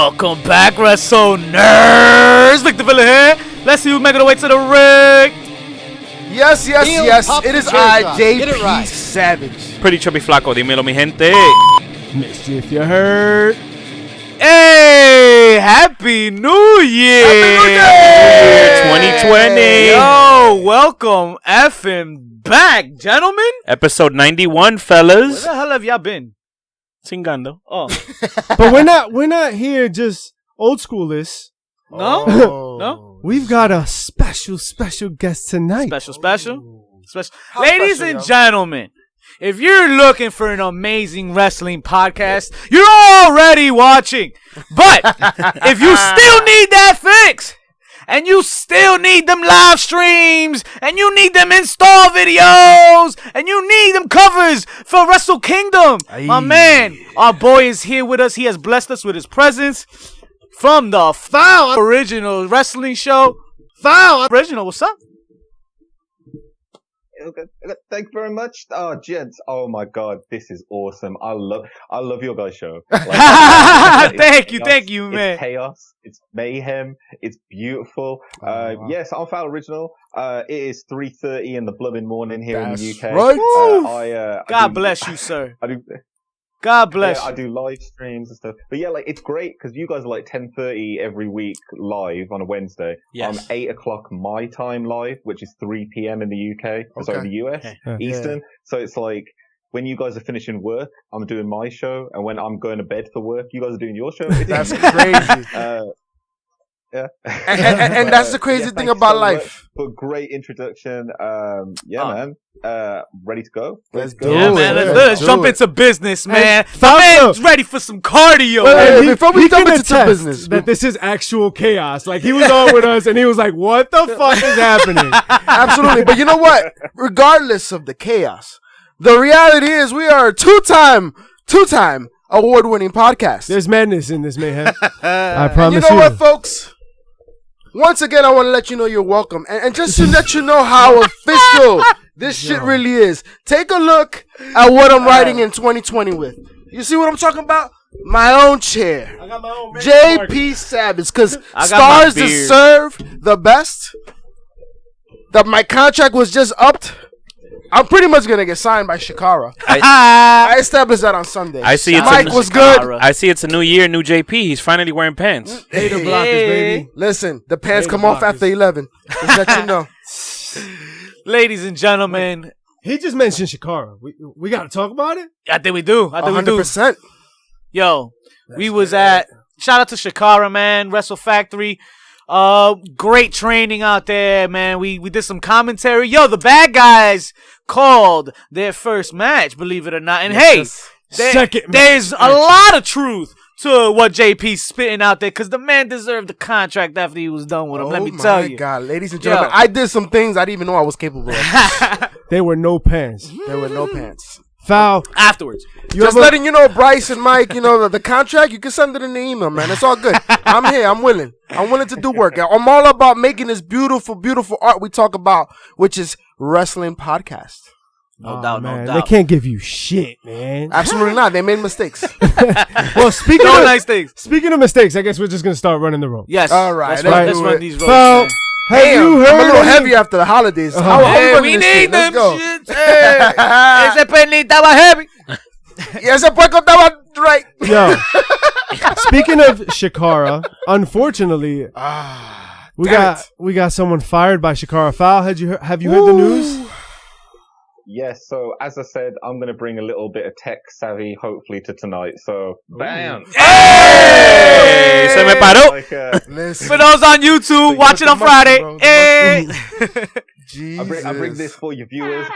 Welcome back, Wrestle Nerds. Lick the Villa here. Let's see who's making the way to the ring. Yes. It is I, JP Savage. Pretty chubby flaco. Dímelo, mi gente. Mischief, you heard? Hey, Happy New Year. Happy New Year 2020. Yo, welcome effing back, gentlemen. Episode 91, Where fellas. the hell have y'all been? Singando. Oh, But we're not here just old schoolers. no? Oh. No? We've got a special guest tonight. Special. How Ladies special, and yo? gentlemen, if you're looking for an amazing wrestling podcast, you're already watching. But if you still need that fix, and you still need them live streams, and you need them install videos, and you need them covers for Wrestle Kingdom, my man, our boy is here with us. He has blessed us with his presence from the Foul Original Wrestling Show. Foul Original, what's up? Okay. Thank you very much. Oh, gents. Oh my God, this is awesome. I love your guys' show. Thank you, man. It's chaos. It's mayhem. It's beautiful. Wow. Yes, I'm Foul Original. It is 3:30 in the blooming morning here in the UK. Right. God bless you, sir. I do. God bless I you. do live streams and stuff. But yeah, like it's great because you guys are like 10:30 every week live on a Wednesday. Yes. I'm 8 o'clock my time live, which is 3 p.m. in the UK. Sorry, the US Eastern. So it's like when you guys are finishing work, I'm doing my show, and when I'm going to bed for work, you guys are doing your show. That's crazy. Yeah. and that's the crazy thing about life. But great introduction. Man. Ready to go? Let's go. Yeah, man. Let's jump into business, man. Hey, My Falco. man's ready for some cardio. Well, And before we he jump can into attest business, that this is actual chaos. Like, he was on with us, and he was like, what the fuck is happening? absolutely. But you know what? Regardless of the chaos, the reality is we are a two-time award-winning podcast. There's madness in this, mayhem. I promise You know what, folks? Once again, I want to let you know you're welcome. And just to let you know how official this shit really is, take a look at what I'm writing in 2020 with. You see what I'm talking about? My own chair. I got my own JP Savage. Because I got my stars beard. deserve the best. My contract was just upped. I'm pretty much going to get signed by Shakara. I established that on Sunday. I see it's Mike was good. I see it's a new year, new JP. He's finally wearing pants. Hey, the blockers, baby. Listen, the pants Hey, come the off blockers. after 11. Just let you know. Ladies and gentlemen, He just mentioned Shakara. We got to talk about it? I think we do. 100%. Yo, we was at, shout out to Shakara, man, Wrestle Factory. Great training out there, man. We did some commentary. Yo, the bad guys called their first match, believe it or not. And there's a lot of truth to what JP's spitting out there, because the man deserved the contract after he was done with him. Let me tell you. Oh my God, ladies and gentlemen, I did some things I didn't even know I was capable of. There were no pants. There were no pants. Foul. Afterwards. Just letting you know, Bryce and Mike, you know, the contract, you can send it in the email, man. It's all good. I'm here. I'm willing. I'm willing to do work. I'm all about making this beautiful, beautiful art we talk about, which is wrestling podcast. No doubt. They can't give you shit, man. Absolutely not. They made mistakes. Well, speaking No of nice things. Speaking of mistakes, I guess we're just going to start running the rope. Yes. All right, Let's do run it. these ropes, Foul. man. Have you heard I'm a little any- heavy after the holidays. How Hey, running we this shit? need them Let's go. shits. Hey, ese penita estaba heavy. Yes, I put that right. Yo, speaking of Shakara, unfortunately, we got someone fired by Shakara. Foul, have you heard the news? Yes, so as I said, I'm going to bring a little bit of tech savvy, hopefully, to tonight. So, bam! Hey, se me paró. Like, Listen, For those on YouTube watching on Friday, bro. hey. I bring this for your viewers.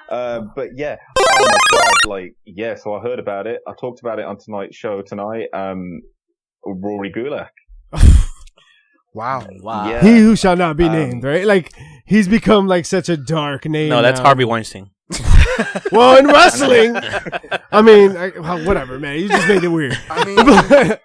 But yeah, oh my God, like, yeah. So I heard about it. I talked about it on tonight's show tonight. Rory Gulak. Wow. Yeah. He who shall not be named, right? Like, he's become like such a dark name. No, that's now. Harvey Weinstein. Well, in wrestling, I mean, whatever, man. You just made it weird. I mean,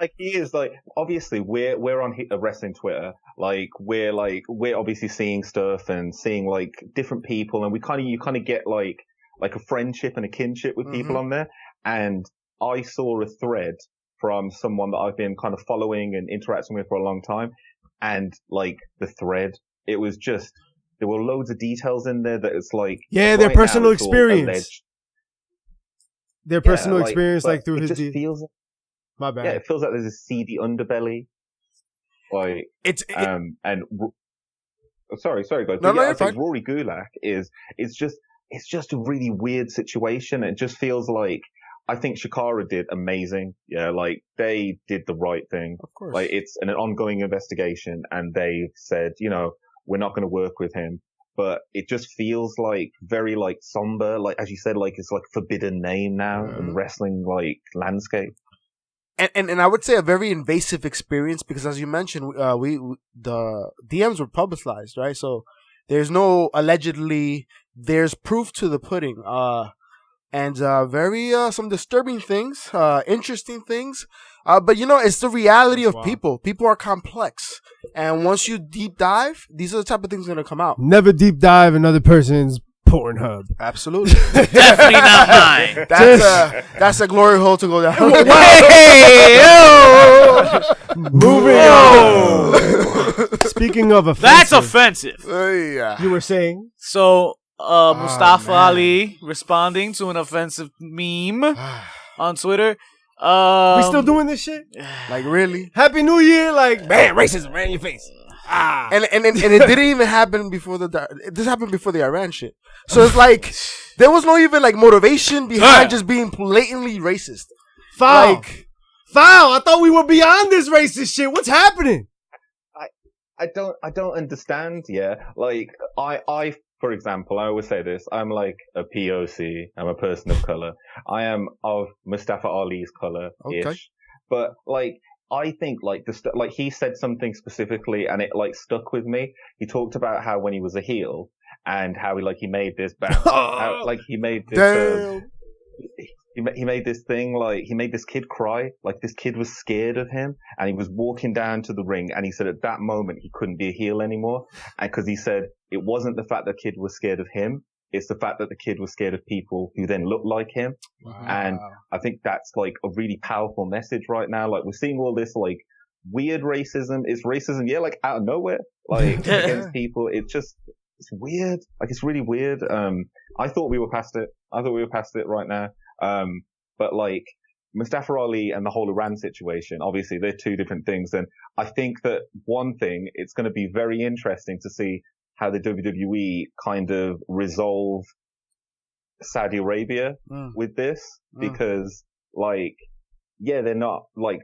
like he is like obviously we're on wrestling Twitter, like we're obviously seeing stuff and seeing like different people, and you kind of get like a friendship and a kinship with people on there. And I saw a thread from someone that I've been kind of following and interacting with for a long time. And like the thread, it was just, there were loads of details in there that it's like, yeah, their right now personal it's all experience. alleged. Their personal experience, but like through his. It feels, My bad. yeah, it feels like there's a seedy underbelly. Like, sorry, guys. No, But yeah, you're I think fine. Rory Gulak it's just a really weird situation. It just feels like, I think Shakara did amazing. Yeah, like they did the right thing. Of course. Like it's an ongoing investigation and they said, you know, we're not going to work with him. But it just feels like very like somber, like as you said, like it's like a forbidden name now in the wrestling like landscape. And I would say a very invasive experience because, as you mentioned, the DMs were publicized, right? So there's no allegedly. There's proof to the pudding, and very some disturbing things, interesting things. But it's the reality of people. People are complex, and once you deep dive, these are the type of things that are gonna come out. Never deep dive another person's Pornhub. Absolutely, Definitely not mine. that's a glory hole to go down. Hey, yo! Moving on. Speaking of offensive, That's offensive. Yeah. you were saying? So, Mustafa man. Ali responding to an offensive meme on Twitter. We still doing this shit? Like really? Happy New Year! Like, man, racism right in your face. And it didn't even happen before this happened before the Iran shit. So it's like there was no even like motivation behind just being blatantly racist. Foul. Like, Foul. I thought we were beyond this racist shit. What's happening? I don't understand. Yeah, like I, for example, I always say this. I'm like a POC. I'm a person of color. I am of Mustafa Ali's color-ish. Okay. But like, I think like like he said something specifically and it like stuck with me. He talked about how when he was a heel and how he made this bounce, how, like he made this, he made this thing, like he made this kid cry, like this kid was scared of him and he was walking down to the ring and he said at that moment he couldn't be a heel anymore. And cause he said it wasn't the fact that the kid was scared of him. It's the fact that the kid was scared of people who then looked like him. Wow. And I think that's like a really powerful message right now. Like we're seeing all this like weird racism. It's racism, yeah, like out of nowhere, like against people. It's weird. Like it's really weird. I thought we were past it. Right now. But like Mustafa Ali and the whole Iran situation, obviously they're two different things. And I think that one thing, it's going to be very interesting to see how the WWE kind of resolve Saudi Arabia with this, because like, yeah, they're not like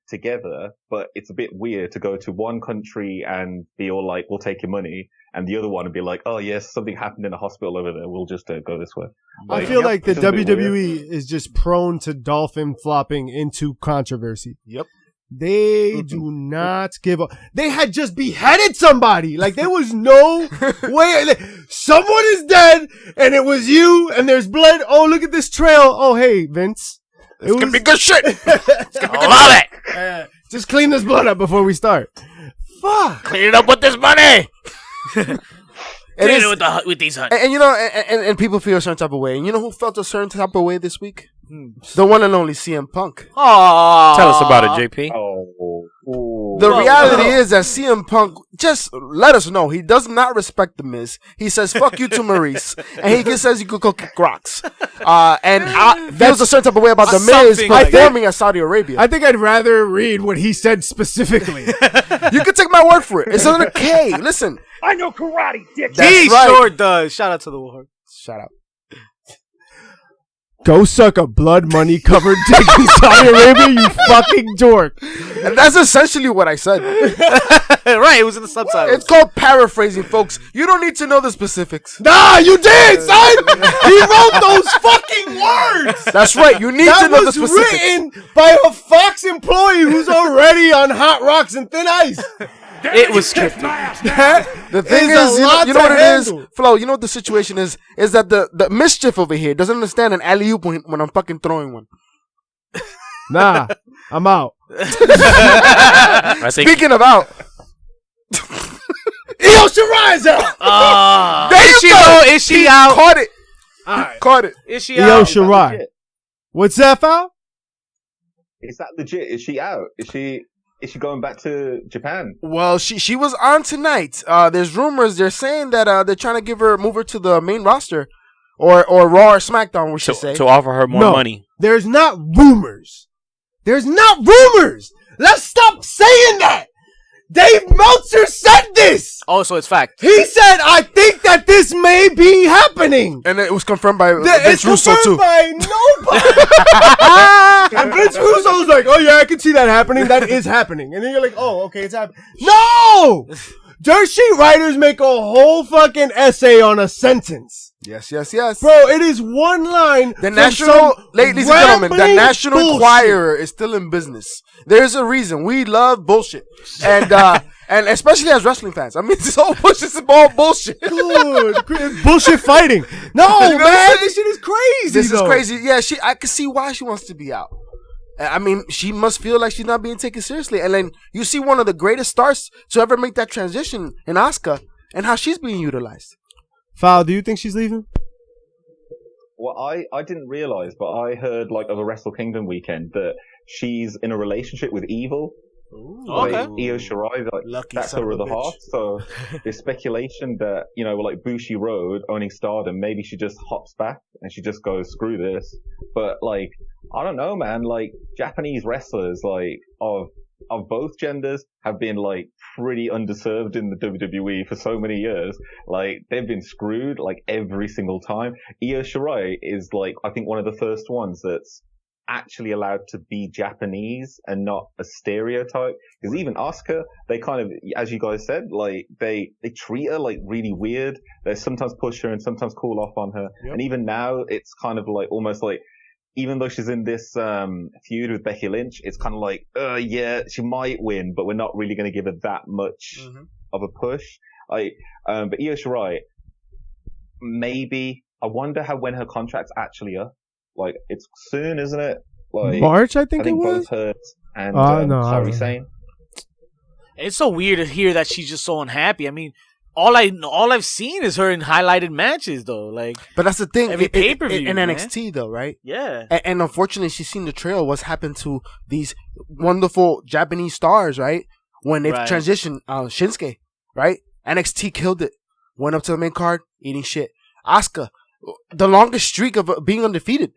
together, but it's a bit weird to go to one country and be all like, we'll take your money, and the other one and be like, oh yes, something happened in a hospital over there, we'll just go this way. I feel like the WWE is just prone to dolphin flopping into controversy. Yep. They do not give up. They had just beheaded somebody. Like, there was no way. Someone is dead, and it was you, and there's blood. Oh, look at this trail. Oh, hey, Vince. It's gonna be good shit. I love it. Just clean this blood up before we start. Fuck. Clean it up with this money. Clean is, it with these hunters. And people feel a certain type of way. And you know who felt a certain type of way this week? The one and only CM Punk. Aww. Tell us about it, JP. The reality is that CM Punk, just let us know, he does not respect The Miz. He says, fuck you to Maurice. And he says you could go kick rocks. And feels a certain type of way about The Miz performing at Saudi Arabia. I think I'd rather read what he said specifically. You can take my word for it. It's under K. Listen. I know karate, dick. He sure does. Shout out to the war. Shout out. Go suck a blood money covered dick in Saudi Arabia, you fucking dork. And that's essentially what I said. Right, it was in the subtitles. It's called paraphrasing, folks. You don't need to know the specifics. Nah, you did, son! He wrote those fucking words! That's right, you need to know the specifics. That was written by a Fox employee who's already on Hot Rocks and Thin Ice. It was scripted. The thing is, you know what it is, Flo. You know what the situation is that the mischief over here doesn't understand an alley-oop when I'm fucking throwing one. Nah, I'm out. Speaking of out, Io Shirai's out. there Is you she go. out? Is she out? Caught it. All right. Caught it. Is she Io out? Shirai. What's that, Foul? Is that legit? Is she out? Is she going back to Japan? Well, she was on tonight. There's rumors. They're saying that they're trying to move her to the main roster, or Raw or SmackDown, we should say. To offer her more money. There's not rumors. There's not rumors. Let's stop saying that. Dave Meltzer said this. Oh, so it's fact. He said, "I think that this may be happening," And it was confirmed by Vince Russo too. By nobody. And Vince Russo's like, "Oh yeah, I can see that happening. That is happening." And then you're like, "Oh, okay, it's happening." No, dirt sheet writers make a whole fucking essay on a sentence. Yes. Bro, it is one line. Ladies and gentlemen, the National Enquirer is still in business. There's a reason. We love bullshit. And and especially as wrestling fans. I mean, this whole bullshit is all bullshit. Good. Bullshit fighting. No, You know what I'm man, saying? this shit is crazy. This is crazy. Yeah, I can see why she wants to be out. I mean, she must feel like she's not being taken seriously. And then you see one of the greatest stars to ever make that transition in Asuka and how she's being utilized. Foul, do you think she's leaving? Well, I didn't realize, but I heard like of a Wrestle Kingdom weekend that she's in a relationship with Evil. Like Io Shirai, like that's her other half. So there's speculation that, you know, like Bushiroad owning Stardom, maybe she just hops back and she just goes, screw this. But like, I don't know, man. Like Japanese wrestlers, like of both genders, have been like pretty underserved in the WWE for so many years. Like they've been screwed like every single time. Io Shirai is like, I think one of the first ones that's actually allowed to be Japanese and not a stereotype. Because even Asuka, they kind of, as you guys said, like they treat her like really weird. They sometimes push her and sometimes cool off on her. Yep. And even now, it's kind of like almost like, even though she's in this feud with Becky Lynch, it's kind of like, yeah, she might win, but we're not really going to give her that much of a push. Like, but Io Shirai, maybe, I wonder when her contract's actually up. Like, it's soon, isn't it? Like March, I think it was. Both Hurt and no, saying. It's so weird to hear that she's just so unhappy. I mean, all I've seen is her in highlighted matches, though. Like, but that's the thing. Every pay-per-view in NXT, though, right? Yeah. And unfortunately, she's seen the trail. What's happened to these wonderful Japanese stars, right? When they've transitioned, Shinsuke, right? NXT killed it. Went up to the main card, eating shit. Asuka, the longest streak of being undefeated,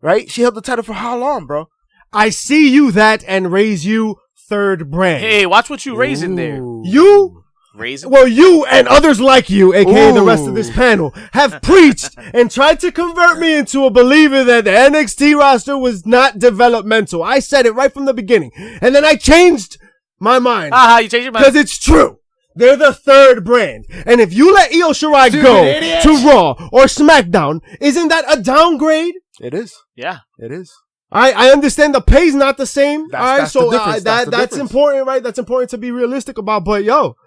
right? She held the title for how long, bro? I see you that and raise you third brand. Hey, watch what you raising there. You? Raising? Well, you and others like you, aka the rest of this panel, have preached and tried to convert me into a believer that the NXT roster was not developmental. I said it right from the beginning. And then I changed my mind. You changed your mind? Because it's true. They're the third brand. And if you let Io Shirai go to Raw or SmackDown, isn't that a downgrade? It is. Yeah. It is. I understand the pay's not the same. That's the difference. That's important, right? That's important to be realistic about. But yo,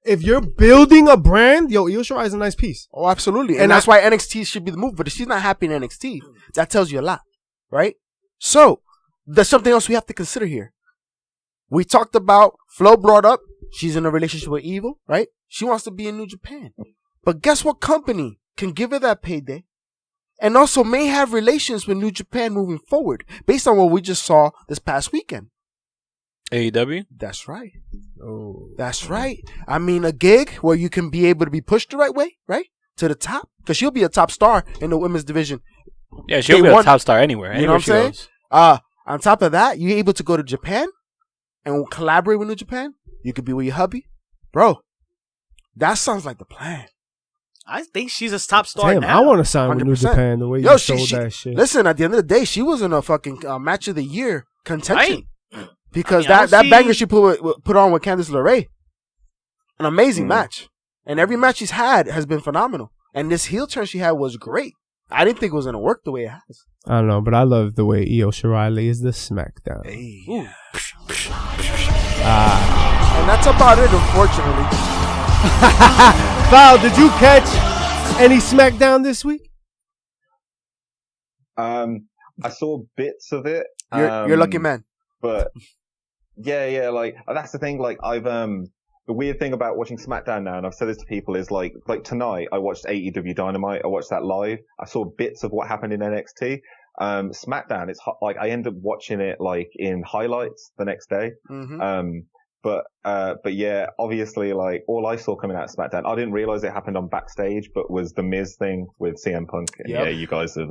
if you're building a brand, Io Shirai is a nice piece. Oh, absolutely. And that's why NXT should be the move. But if she's not happy in NXT, that tells you a lot, right? So, there's something else we have to consider here. We talked about, Flo brought up, she's in a relationship with Evil, right? She wants to be in New Japan. But guess what company can give her that payday? And also may have relations with New Japan moving forward, based on what we just saw this past weekend. AEW? That's right. Oh, that's right. I mean, a gig where you can be able to be pushed the right way, right? To the top. Because she'll be a top star in the women's division. Yeah, she'll be a top star anywhere. You know what I'm saying? On top of that, you're able to go to Japan and collaborate with New Japan. You could be with your hubby. Bro, that sounds like the plan. I think she's a top star now. I want to sign with New Japan the way you sold that shit. Listen, at the end of the day, she was in a fucking match of the year contention. Right. Because that banger she put on with Candice LeRae, an amazing match. And every match she's had has been phenomenal. And this heel turn she had was great. I didn't think it was going to work the way it has. I don't know, but I love the way Io Shirai lays the Smackdown. Hey. And that's about it, unfortunately. Val, did you catch any Smackdown this week? I saw bits of it. You're a lucky man. But yeah, like that's the thing. Like the weird thing about watching SmackDown now, and I've said this to people, is like tonight I watched AEW Dynamite. I watched that live. I saw bits of what happened in NXT. SmackDown, it's like I end up watching it like in highlights the next day. But yeah, obviously, like all I saw coming out of SmackDown, I didn't realize it happened on Backstage, but was the Miz thing with CM Punk. And yeah, you guys have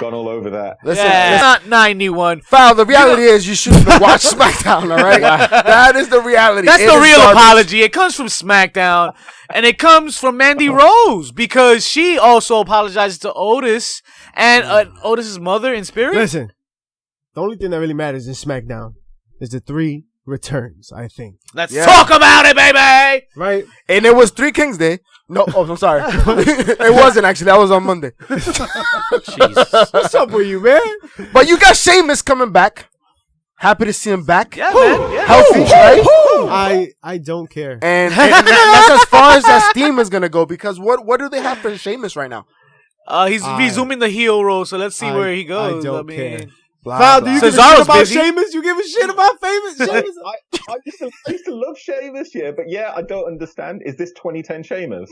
gone all over that. Listen, not 91. Foul. The reality is you shouldn't have watched SmackDown. All right, that is the reality. That's the real apology. It comes from SmackDown, and it comes from Mandy Rose because she also apologizes to Otis and Otis's mother in spirit. Listen, the only thing that really matters in SmackDown is the 3 returns, I think. Let's talk about it, baby! Right? And it was 3 Kings Day. No, I'm sorry. It wasn't actually. That was on Monday. Jesus. What's up with you, man? But you got Sheamus coming back. Happy to see him back. Yeah, man. Yeah. Healthy, right? I don't care. And that's as far as that steam is gonna go because what do they have for Sheamus right now? He's resuming the heel role, so let's see where he goes. I don't care. Val, do you give a shit about Sheamus? You give a shit about famous Sheamus? I used to love Sheamus, but yeah, I don't understand. Is this 2010 Sheamus?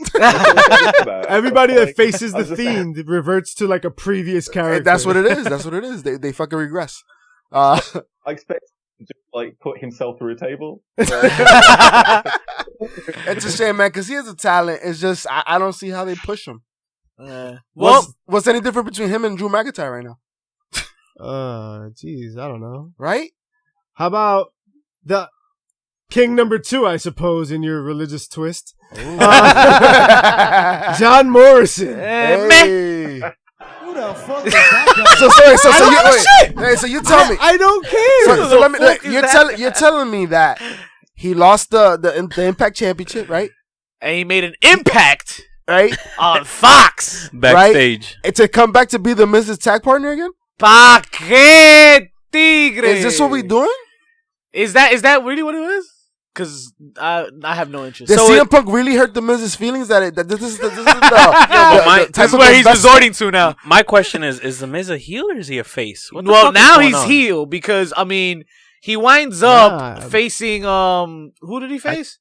Everybody that faces the Fiend reverts to like a previous character. That's what it is. That's what it is. They fucking regress. I expect him to just like put himself through a table. It's a shame, man, because he has a talent. It's just I don't see how they push him. What's any different between him and Drew McIntyre right now? Jeez, I don't know. Right? How about the King number 2, I suppose, in your religious twist? John Morrison. Hey. Who the fuck is that guy? So you tell me. I don't care. So let me. You're telling me that he lost the Impact Championship, right? And he made an impact, right, on Fox backstage, right? To come back to be the Miz's tag partner again. Pa que tigre? Is this what we doing? Is that really what it is? Because I have no interest. Did CM Punk really hurt the Miz's feelings that this is the this is where he's resorting to now. My question is the Miz a heel or is he a face? Well, now he's heel because I mean he winds up facing who did he face?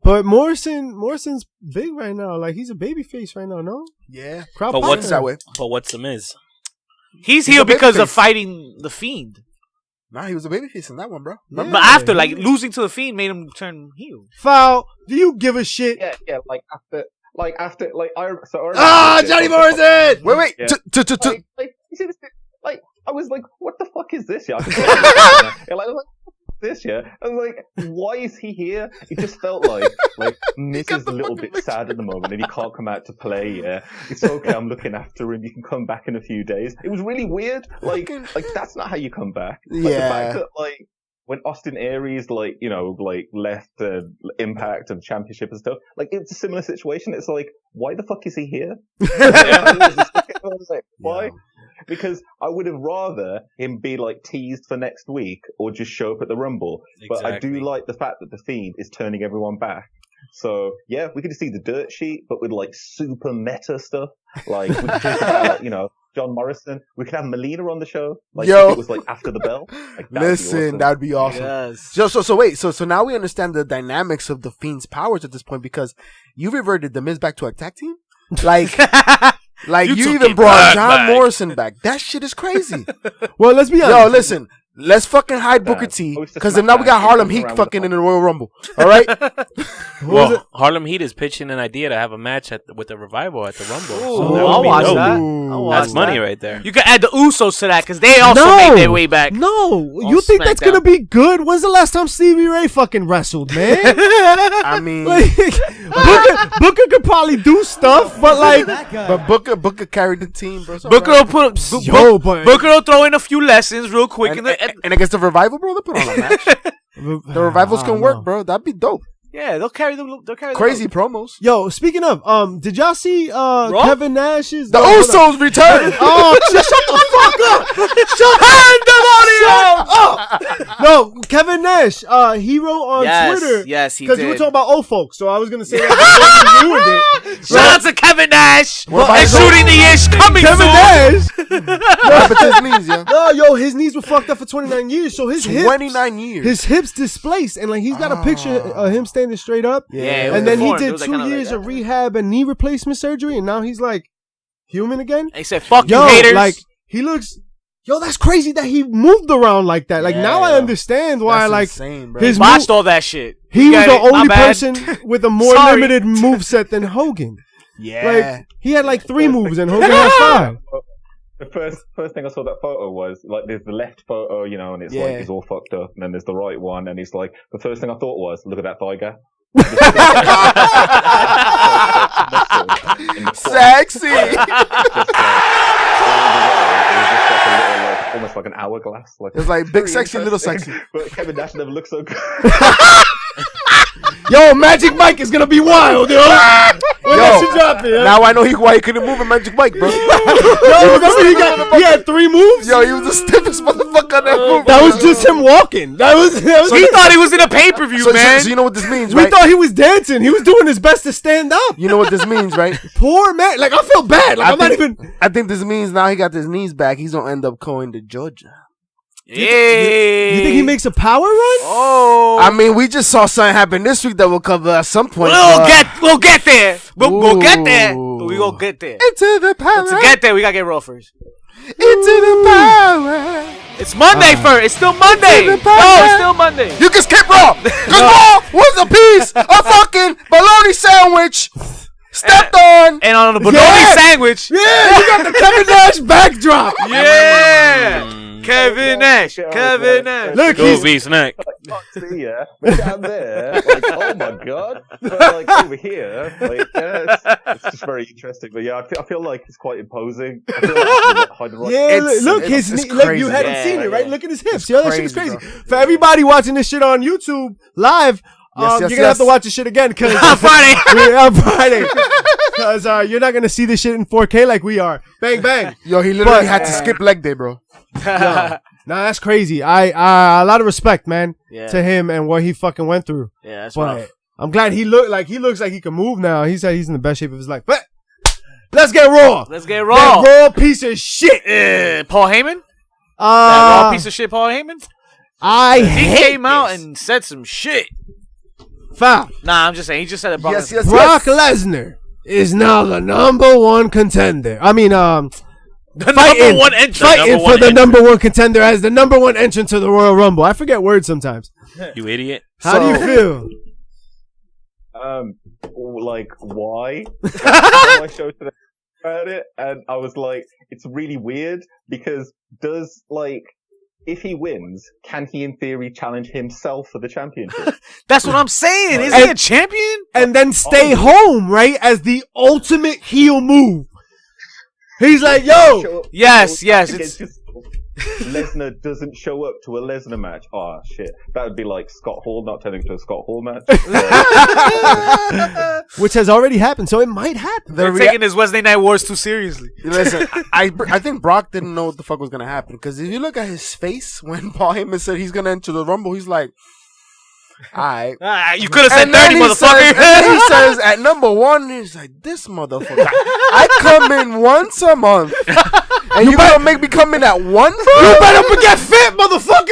But Morrison's big right now. Like he's a baby face right now. No. Yeah. But what's the Miz? He's heel because of fighting the Fiend. Nah, he was a babyface in that one, bro. Yeah. But after, like, losing to the Fiend made him turn heel. Foul. Do you give a shit? Yeah, after, Johnny Morrison! Wait. Yeah. You see this? Like, I was like, what the fuck is this? This year, I was like, why is he here? It just felt like Miz is a little bit sad at the moment and he can't come out to play. Yeah, it's okay. I'm looking after him. You can come back in a few days. It was really weird. Like that's not how you come back. Like, the fact that when Austin Aries left Impact and Championship and stuff, like it's a similar situation. It's like, why the fuck is he here? I was like, why? Because I would have rather him be like teased for next week or just show up at the Rumble. Exactly. But I do like the fact that the Fiend is turning everyone back. So yeah, we could see the dirt sheet, but with like super meta stuff. Like we could talk about John Morrison. We could have Melina on the show. Like if it was like after the bell. Like, that'd be awesome. Yes. So wait. So now we understand the dynamics of the Fiend's powers at this point because you reverted the Miz back to a tag team. Like you even brought John Morrison back. That shit is crazy. Well, let's be honest. Yo, listen. Let's fucking hide Booker T because then now we got Harlem Heat fucking in the Royal Rumble. All right. Well, Harlem Heat is pitching an idea to have a match with the Revival at the Rumble. So I'll watch that. That's money right there. You can add the Usos to that because they also made their way back. No, you think that's gonna be good? When's the last time Stevie Ray fucking wrestled, man? I mean, Booker could probably do stuff, but Booker carried the team, bro. Booker will throw in a few lessons real quick and against the Revival, bro, they put on a match. The Revivals can work, bro. That'd be dope. Yeah, they'll carry them. Crazy promos. Yo, speaking of, did y'all see Kevin Nash's the Usos return? Oh, shut the fuck up! Shut up! No, Kevin Nash, he wrote on Twitter. Yes, he did. Because you were talking about old folks, so I was gonna say that you ruined it. Shout out to Kevin Nash and shooting the ish coming Kevin Nash. His knees were fucked up for 29 years, so his 29 years. His hips displaced, and like he's got a picture of him standing straight up. Yeah, and then he did 2 years of rehab and knee replacement surgery, and now he's like human again. He said, "Fuck you, haters." Like he looks. Yo, that's crazy that he moved around like that. Like now I understand why. That's like insane, bro. He botched all that shit. He was the only My bad. person with a more Sorry. limited moveset than Hogan. Yeah. Like he had like 3 moves and Hogan had 5. The first thing I saw that photo was like there's the left photo, you know, and it's like he's all fucked up, and then there's the right one, and he's like the first thing I thought was, look at that thigh gap. Sexy. Almost like an hourglass. Like It's like big sexy, little sexy. But Kevin Nash never looked so good. Yo, Magic Mike is gonna be wild, yo. When that shit dropping, yo. Now I know why he couldn't move a Magic Mike, bro. Yo, remember he had 3 moves? Yo, he was the stiffest motherfucker on that move. That was just him walking. That was He thought he was in a pay-per-view, man. So you know what this means, we right? thought he was dancing. He was doing his best to stand up. You know what this means, right? Poor man. Like I feel bad. Like I think this means now he got his knees back. He's gonna end up going to Georgia. Hey. You think he makes a power run? Oh. I mean, we just saw something happen this week that we'll cover at some point. We'll get there. We'll get there. But we gonna get there. Into the power. To get there, we gotta get Raw first. Into the power. It's Monday first. It's still Monday. the No, power. it's still Monday. You can skip Raw. Because Raw was a piece of fucking bologna sandwich stepped on. And on the bologna sandwich. Yeah, you got the Kevin Nash backdrop. Yeah. Kevin Nash. Kevin Nash. Look, Go V Snack. See ya down there, like oh my god, but like over here, like it's just very interesting. But yeah, I feel like it's quite imposing. I feel like Yeah, look, his it's knee. Look, crazy. you hadn't Yeah, seen it, right? yeah. Look at his hips. Yo, that shit is crazy, crazy. For everybody watching this shit on YouTube live, you're gonna have to watch this shit again because On Friday. on Friday. Because you're not gonna see this shit in 4K like we are. Bang bang. Yo, he literally had to skip leg day, bro. Nah, that's crazy. I a lot of respect, man, Yeah. to him and what he fucking went through. Yeah, that's But rough. I'm glad he looks like he can move now. He said he's in the best shape of his life. But let's get Raw. Let's get That Raw. Raw piece of shit. Paul Heyman? That raw piece Of of shit, Paul Heyman? I He hate came out this. and said some shit. Foul. Nah, I'm just saying. He just said that Brock Yes, Lesnar- yes, Brock Lesnar is now the number 1 contender. I mean, The fighting, number one entrant. fighting Number for one the entrant. number 1 contender as the number 1 entrant to the Royal Rumble. I forget words sometimes. You idiot. How do you feel? like why? I showed today about it, and I was like, it's really weird because if he wins, can he in theory challenge himself for the championship? That's what I'm saying. Is he a champion? And then stay home, right, as the ultimate heel move. He's like, yo. Show up- Yes, show up yes, against Lesnar doesn't show up to a Lesnar match. Oh shit, that would be like Scott Hall not turning to a Scott Hall match. Which has already happened, so it might happen. They're taking his Wednesday Night Wars too seriously. Listen, I think Brock didn't know what the fuck was gonna happen because if you look at his face when Paul Heyman said he's gonna enter the Rumble, he's like, "Alright." You could have said 30, motherfucker. And then he says at number 1, he's like, "This motherfucker, I come in once a month, and you gonna make me come in at 1? You better get fit, motherfucker.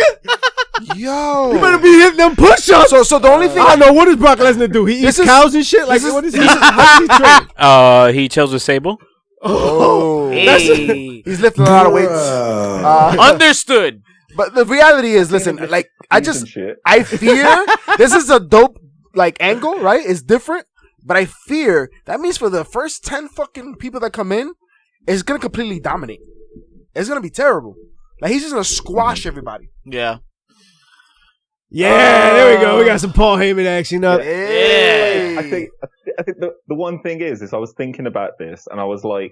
Yo, You better be hitting them push-ups. So the only thing I don't know, what does Brock Lesnar do? He eats cows and shit? Like, what is he? How does he train? He chose with Sable. Oh, Hey. he's lifting a lot of weights. Understood. But the reality is, listen, like Decent shit. I fear this is a dope like angle, right? It's different, but I fear that means for the first 10 fucking people that come in, it's gonna completely dominate. It's gonna be terrible. Like he's just gonna squash everybody. Yeah. Yeah, there we go. We got some Paul Heyman action up. Hey. I think the one thing is I was thinking about this and I was like,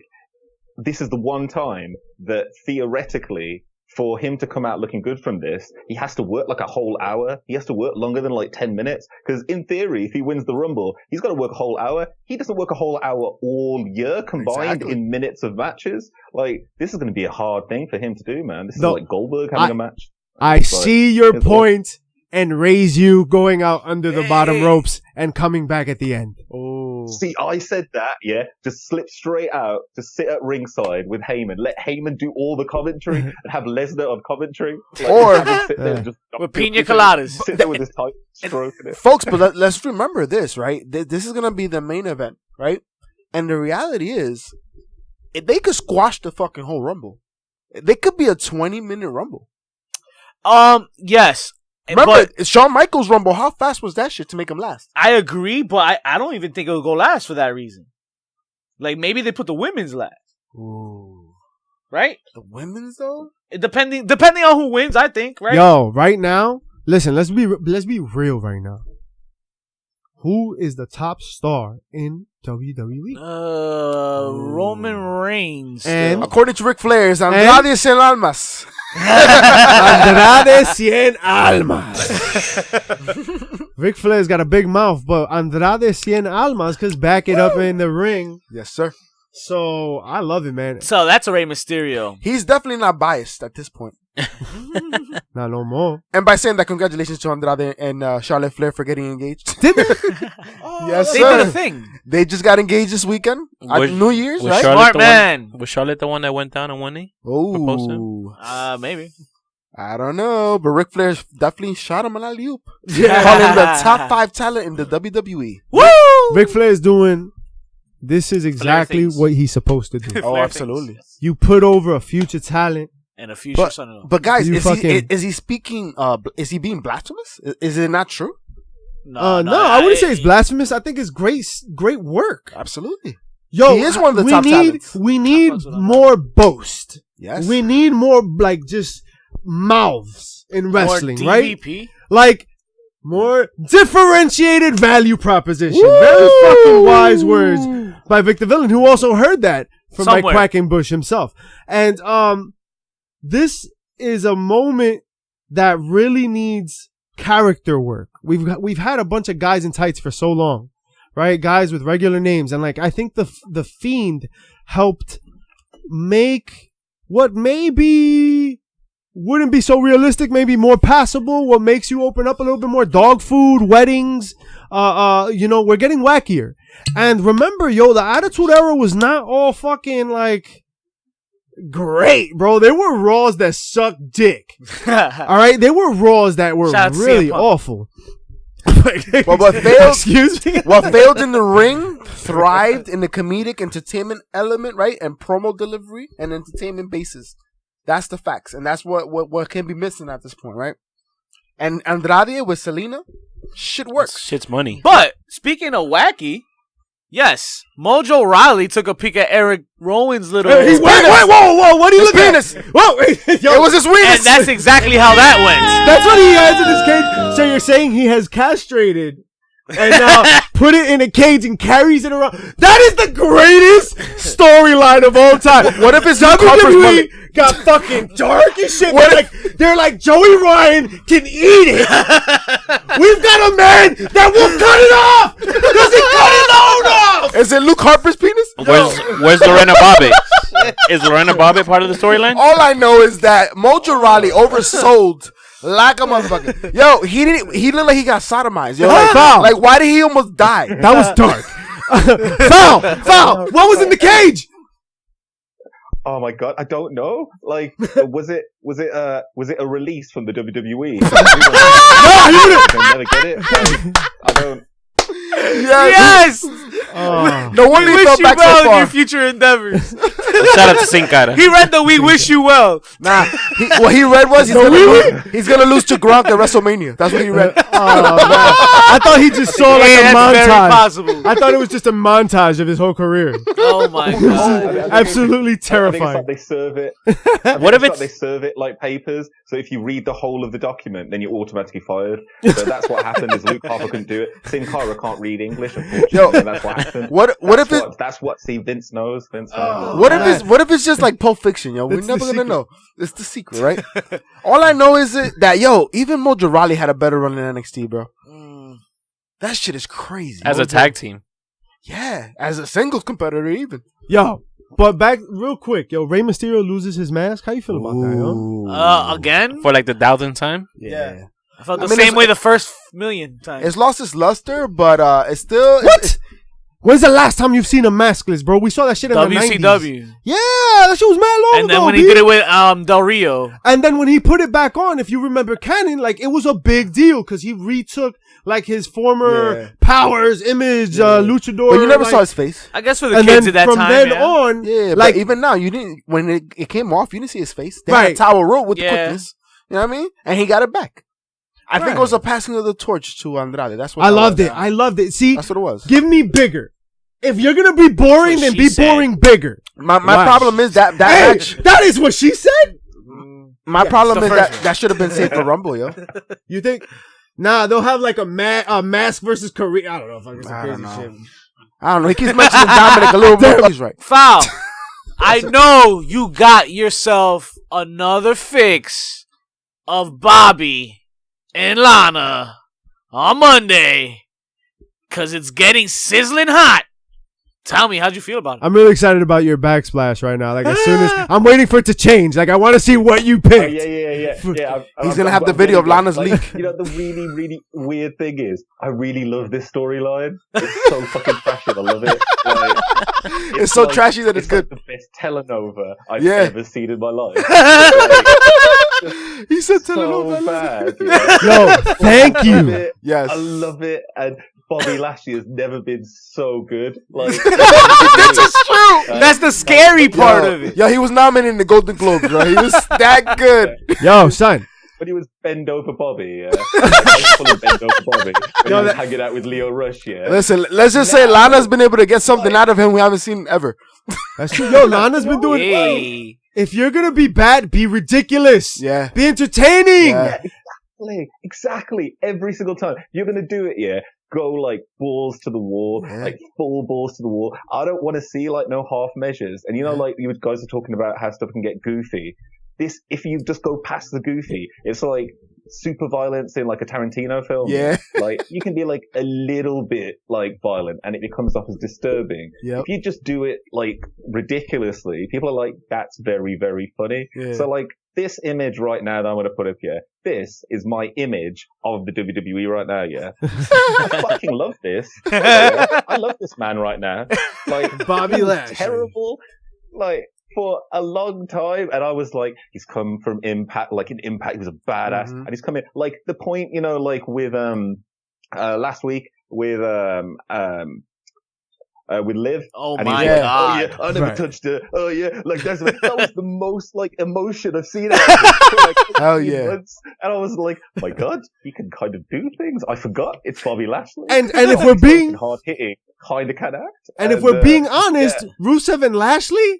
this is the one time that theoretically for him to come out looking good from this, he has to work like a whole hour. He has to work longer than like 10 minutes. Because in theory, if he wins the Rumble, he's got to work a whole hour. He doesn't work a whole hour all year combined in minutes of matches. Like, this is going to be a hard thing for him to do, man. This is like Goldberg having a match. I see your point and raise you going out under the bottom ropes and coming back at the end. Oh, See, I said that, yeah. Just slip straight out, just sit at ringside with Heyman. Let Heyman do all the commentary and have Lesnar on commentary. Like, Or- have him sit there and just With pina coladas. Sit there with his tight stroking it. folks, but let's remember this, right? This is gonna be the main event, right? And the reality is, if they could squash the fucking whole Rumble, They could be a 20-minute Rumble. Yes. Remember, Shawn Michaels Rumble, how fast was that shit to make him last? I agree, but I don't even think it'll go last for that reason. Like, maybe they put the women's last. Ooh. Right? The women's, though? Depending on who wins, I think, right? Yo, right now, listen, let's be real right now. Who is the top star in WWE? Roman Reigns. And according to Ric Flair, it's Andrade Cien Almas. Andrade Cien Almas. Ric Flair's got a big mouth, but Andrade Cien Almas could back it up in the ring. Yes, sir. So I love it, man. So that's a Rey Mysterio. He's definitely not biased at this point. Not no more. And by saying that, congratulations to Andrade and Charlotte Flair for getting engaged. Did they? Yes, They sir. did a thing. They just got engaged this weekend. New Year's, right? Smart man. Was Charlotte the one that went down on one knee? Oh, Maybe. I don't know, but Ric Flair definitely shot him an alley-oop. Calling him the top 5 talent in the WWE. Woo! Ric Flair is doing. This is exactly what he's supposed to do. Oh, absolutely. You put over a future talent. And a future son-in-law. But guys, You is fucking- he speaking? Is he being blasphemous? Is it not true? No, I wouldn't say it's blasphemous. I think it's great work. Absolutely. Yo, He is one of the top talents. We need more boast. Yes. We need more like just mouths in wrestling, More right? DVP. Like more differentiated value proposition. Very fucking wise words by Victor Villain, who also heard that from Mike Somewhere. Quackenbush himself. And this is a moment that really needs character work. We've had a bunch of guys in tights for so long, right? Guys with regular names, and like I think the Fiend helped make what maybe wouldn't be so realistic, maybe more passable. What makes you open up a little bit more? Dog food, weddings. We're getting wackier. And remember, yo, the Attitude Era was not all fucking like great, bro. There were Raws that sucked dick. All right, there were Raws that were Shout out to really CM Punk. awful. But what failed? Excuse me. What failed in the ring thrived in the comedic entertainment element, right? And promo delivery and entertainment basis. That's the facts, and that's what can be missing at this point, right? And Andrade with Selena, shit works. Shit's money. But speaking of wacky, yes, Mojo Rawley took a peek at Eric Rowan's little. Wait, whoa! What are you looking penis. at? Whoa, yo, It was his weenus. And that's exactly how that went. that's what he has in his cage. So you're saying he has castrated and now put it in a cage and carries it around? That is the greatest storyline of all time. What if it's Luke Harper's WWE mullet? got fucking dark as shit? What They're like Joey Ryan can eat it. We've got a man that will cut it off. Does he cut his own off? Is it Luke Harper's penis? Where's Lorena Bobbitt? Is Lorena Bobbitt part of the storyline? All I know is that Mojo Rawley oversold like a motherfucker. Yo, he looked like he got sodomized. Yo, like why did he almost die? That was dark. Foul. What was in the cage? Oh my god, I don't know. Like, was it a release from the WWE? Never get it. Like, I don't. Yes. No wonder We he wish fell you back so well in far. your future endeavors. Shout out to Sin Cara. He read the "We wish you well." Nah, what he read was he's gonna lose to Gronk at WrestleMania. That's what he read. I thought he just saw like Yeah, a that's very montage. possible. I thought it was just a montage of his whole career. Oh my god. Absolutely I think it's terrifying. like they serve it. What if like it's they serve it like papers? So if you read the whole of the document, then you're automatically fired. So that's what happened. Is Luke Harper couldn't do it. Sin Cara can't read English, unfortunately. Yo, and that's what happened. That's what Vince knows. Vince knows. What if it's just like Pulp Fiction, yo? We're It's never the gonna secret. know. It's the secret, right? All I know is that even Mojo Rawley had a better run in NXT, bro. That shit is crazy. as a tag team? Yeah, as a singles competitor, even. Yo, but back real quick, yo, Rey Mysterio loses his mask. How you feel about that, yo? Again? For like the 1,000th time? Yeah. I felt the I mean, same way the first million times. It's lost its luster, but it's still What? When's the last time you've seen a maskless, bro? We saw that shit in the 90s. WCW. Yeah, that shit was mad long And ago, then when he did it with Del Rio. And then when he put it back on, if you remember canon, like, it was a big deal because he retook, like, his former Powers image, luchador. But you never like, saw his face. I guess for the and kids then at that from time, then on, Yeah, like, but even now, you didn't. When it came off, you didn't see his face. They had a towel rope with the quickness. You know what I mean? And he got it back. I think it was a passing of the torch to Andrade. That's what I loved it. I loved it. See, that's what it was. Give me bigger. If you're gonna be boring, then be boring bigger. My problem is that match. That is what she said. My problem is that should have been saved for Rumble, yo. You think? Nah, they'll have like a mask versus Korea. I don't know. Fucking some crazy shit. I don't know. He keeps mentioning Dominic a little bit. He's right. Foul. I know you got yourself another fix of Bobby and Lana on Monday because it's getting sizzling hot. Tell me, how'd you feel about it? I'm really excited about your backsplash right now. Like, as soon as I'm waiting for it to change. Like, I want to see what you picked. Yeah. He's gonna have the video of Lana's leak. You know, the really, really weird thing is, I really love this storyline. It's so fucking trashy. I love it. Like, it's so trashy that it's good. Like the best telenova I've ever seen in my life. He said so telenova. Bad. Yo, thank you. Yes, I love it. And Bobby Lashley has never been so good. Like, this is true. That's the scary part of it. Yo, he was nominated in the Golden Globes, bro. He was that good. Yo, son. But he was bend over Bobby, fully bend over Bobby. When he was hanging out with Leo Rush, Listen, let's just say Lana's been able to get something out of him we haven't seen ever. That's true. Yo, Lana's been doing. Hey. If you're gonna be bad, be ridiculous. Yeah. Be entertaining. Yeah. Exactly. Every single time you're gonna do it, go like balls to the wall, like full balls to the wall. I don't want to see like no half measures. And you know, like you guys are talking about how stuff can get goofy. This, if you just go past the goofy, it's like super violence in like a Tarantino film. Yeah. Like you can be like a little bit like violent and it comes off as disturbing. Yep. If you just do it like ridiculously, people are like, that's very, very funny. Yeah. So like this image right now that I'm going to put up here, this is my image of the WWE right now, I fucking love this. I love this man right now. Like, Bobby Lashley. Terrible. Like, for a long time, and I was like, he's come from Impact, like in Impact, he was a badass, and he's coming, like, the point, you know, like with, last week, with Liv. Oh and my he's like, God. Oh yeah, I never touched her. Oh yeah, like that was the most like emotion I've seen. Like, Hell yeah. months. And I was like, my God, he can kind of do things. I forgot it's Bobby Lashley. And if we're being hard hitting, kind of can act. And if we're being honest, Rusev andLashley,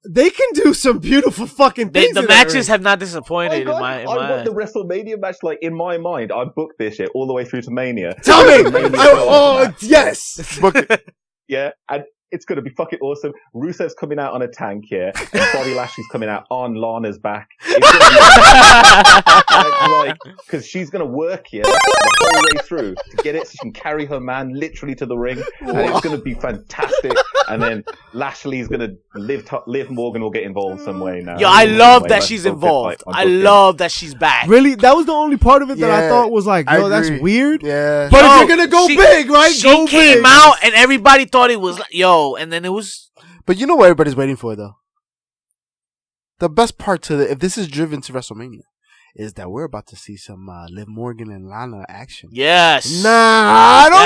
they can do some beautiful fucking things. The matches have not disappointed in my. I want the WrestleMania match. Like in my mind, I booked this shit all the way through to Mania. Tell me! Yes! Book it. Yeah, and it's going to be fucking awesome. Rusev's coming out on a tank here, and Bobby Lashley's coming out on Lana's back. Because she's going to work here the whole way through to get it so she can carry her man literally to the ring, and it's going to be fantastic. And then Lashley's going to Liv Morgan will get involved some way now. Yo, I love that she's involved. I love that she's back. Really? That was the only part of it that I thought was like, yo, that's weird. Yeah. But if you're going to go big, right? She came out and everybody thought it was like, yo, and then it was. But you know what everybody's waiting for, though? The best part to if this is driven to WrestleMania, is that we're about to see some Liv Morgan and Lana action. Yes. Nah, I don't.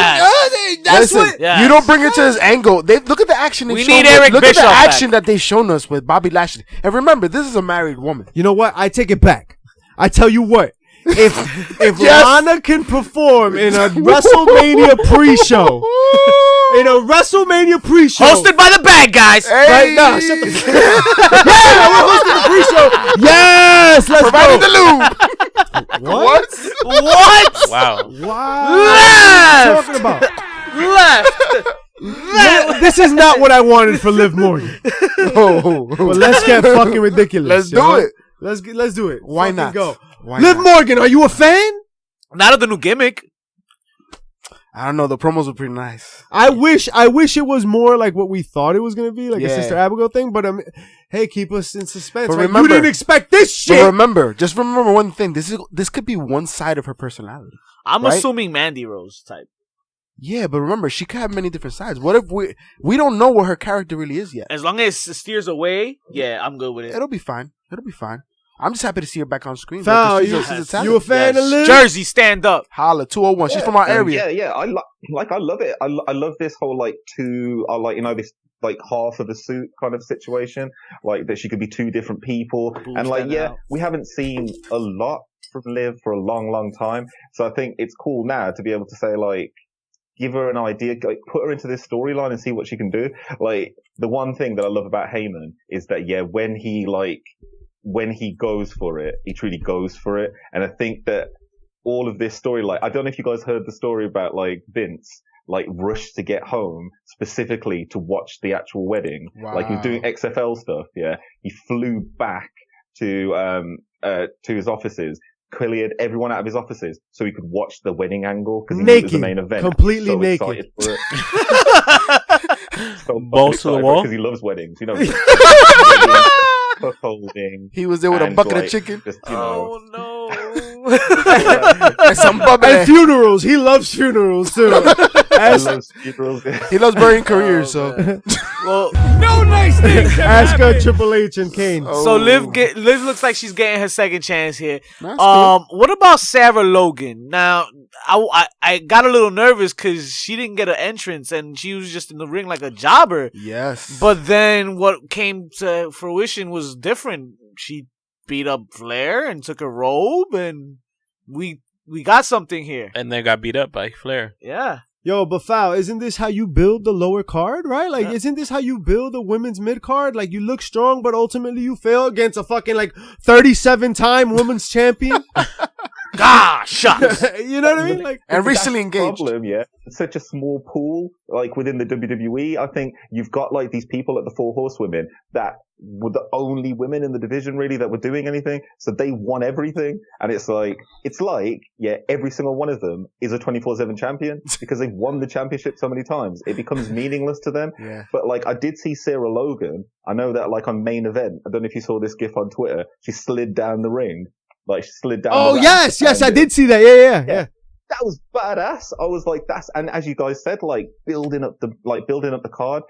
That's Listen, what you don't bring it to this angle. Look at the action. We need Eric Look Bischoff at the back. action that they've shown us with Bobby Lashley. And remember, this is a married woman. You know what? I take it back. I tell you what. If Lana can perform in a WrestleMania pre-show, hosted by the bad guys, right now, shut the fuck up. Yeah, we're hosting the pre-show. Yes, let's providing go. the lube. What? Wow. What are you talking about? Left. This is not what I wanted for Liv Morgan. But let's get fucking ridiculous. Let's do it. Let's do it. Why fucking not? Go. Why Liv not? Morgan, are you a fan? Not of the new gimmick. I don't know. The promos were pretty nice. I wish it was more like what we thought it was going to be, like a Sister Abigail thing. But hey, keep us in suspense. But Right? remember, you didn't expect this shit. But just remember one thing. This could be one side of her personality. I'm right? assuming Mandy Rose type. Yeah, but remember, she could have many different sides. What if we don't know what her character really is yet? As long as it steers away, yeah, I'm good with it. It'll be fine. I'm just happy to see her back on screen. Foul, She's you a talent. you a fan of Liv? Jersey, stand up. Holla, 201. She's from our area. Yeah. I love it. I love this whole like this like half of a suit kind of situation. Like that she could be two different people. And like, we haven't seen a lot from Liv for a long, long time. So I think it's cool now to be able to say like, give her an idea, like put her into this storyline and see what she can do. Like the one thing that I love about Heyman is that when he goes for it, he truly goes for it. And I think that all of this story, like, I don't know if you guys heard the story about like Vince, like rushed to get home specifically to watch the actual wedding. Wow. Like he was doing XFL stuff. Yeah. He flew back to his offices, cleared everyone out of his offices so he could watch the wedding angle because he knew it was the main event. Completely so naked. For it. So balls to the wall because he loves weddings, you know. Holding. He was there with a bucket of chicken. Just, you know, Oh no! And some bubbly. And funerals. He loves funerals too. He loves burying careers. So Well, No nice things. Ask Triple H and Kane. so Liv looks like she's getting her second chance here. That's cool. What about Sarah Logan? Now, I got a little nervous because she didn't get an entrance and she was just in the ring like a jobber. Yes. But then what came to fruition was different. She beat up Flair and took a robe, and we got something here. and then got beat up by Flair. Yeah. Yo, but Foul, isn't this how you build the lower card, right? Like, isn't this how you build the women's mid card? Like, you look strong, but ultimately you fail against a fucking, 37-time women's champion. Gosh, You know what I mean? Like, And recently engaged. Problem, yeah. It's such a small pool, like within the WWE. I think you've got like these people at the Four Horsewomen that were the only women in the division really that were doing anything. So they won everything. And it's like, every single one of them is a 24/7 champion because they've won the championship so many times. It becomes meaningless to them. Yeah. But like, I did see Sarah Logan. I know that like on Main Event, I don't know if you saw this gif on Twitter. She slid down the ring. Like she slid down. oh, the ramp yes, I and did see that. Yeah. that was badass. I was like, and as you guys said, like building up the card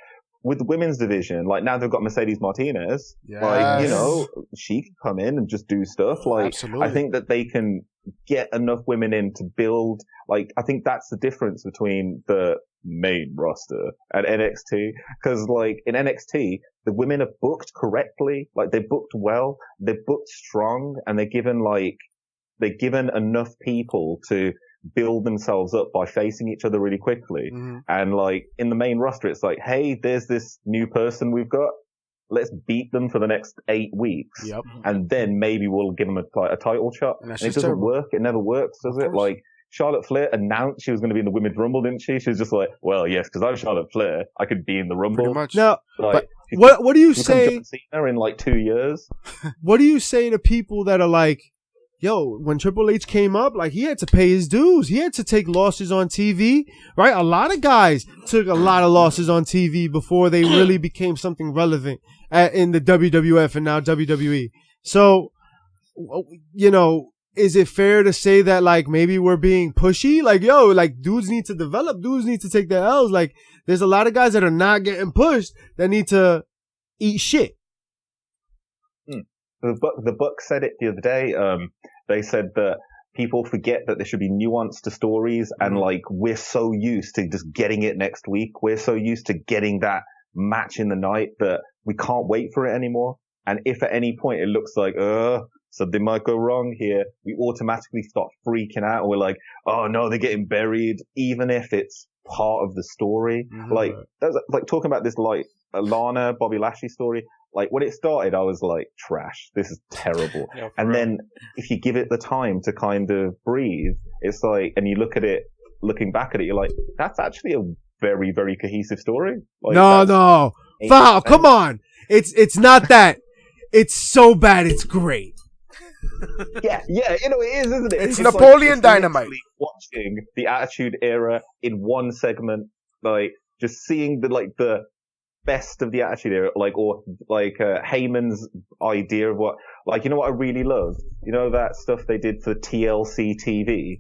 with the women's division. Like now they've got Mercedes Martinez. Yes. Like, you know, she can come in and just do stuff. Like, Absolutely. I think that they can get enough women in to build. Like, I think that's the difference between the main roster and NXT. Cause like in NXT, the women are booked correctly. Like they're booked well, they're booked strong, and they're given enough people to build themselves up by facing each other really quickly. Mhm. And like in the main roster, it's like, hey, there's this new person we've got. Let's beat them for the next 8 weeks. Yep. And then maybe we'll give them a title shot. And that's And it just doesn't terrible. work. It never works, does it? course. Like Charlotte Flair announced she was going to be in the Women's Rumble, didn't she? She was just like, well, yes, because I'm Charlotte Flair. I could be in the Rumble. Pretty much. Now, Like, what do you she'll become say? John Cena in like 2 years. What do you say to people that are like, yo, when Triple H came up, like he had to pay his dues. He had to take losses on TV, right? A lot of guys took a lot of losses on TV before they really became something relevant in the WWF and now WWE. So, you know, is it fair to say that like maybe we're being pushy? Like, yo, like dudes need to develop, dudes need to take their L's. Like, there's a lot of guys that are not getting pushed that need to eat shit. The book said it the other day. They said that people forget that there should be nuance to stories, and like we're so used to just getting it next week. We're so used to getting that match in the night that we can't wait for it anymore. And if at any point it looks like, something might go wrong here, we automatically start freaking out. And we're like, oh no, they're getting buried, even if it's part of the story. Mhm. Like, that's like talking about this like Lana, Bobby Lashley story. Like when it started, I was like, trash. This is terrible. Yeah, And then if you give it the time to kind of breathe, it's like, and you look at it, looking back at it, you're like, that's actually a very, very cohesive story. Like, No. makes Foul, sense. come on. It's not that. It's so bad it's great. Yeah, you know, it is, isn't it? It's like- Napoleon it's Dynamite. literally watching the Attitude Era in one segment, like just seeing the best of the Attitude Era, Heyman's idea of what, like, you know what I really loved? You know that stuff they did for TLC TV,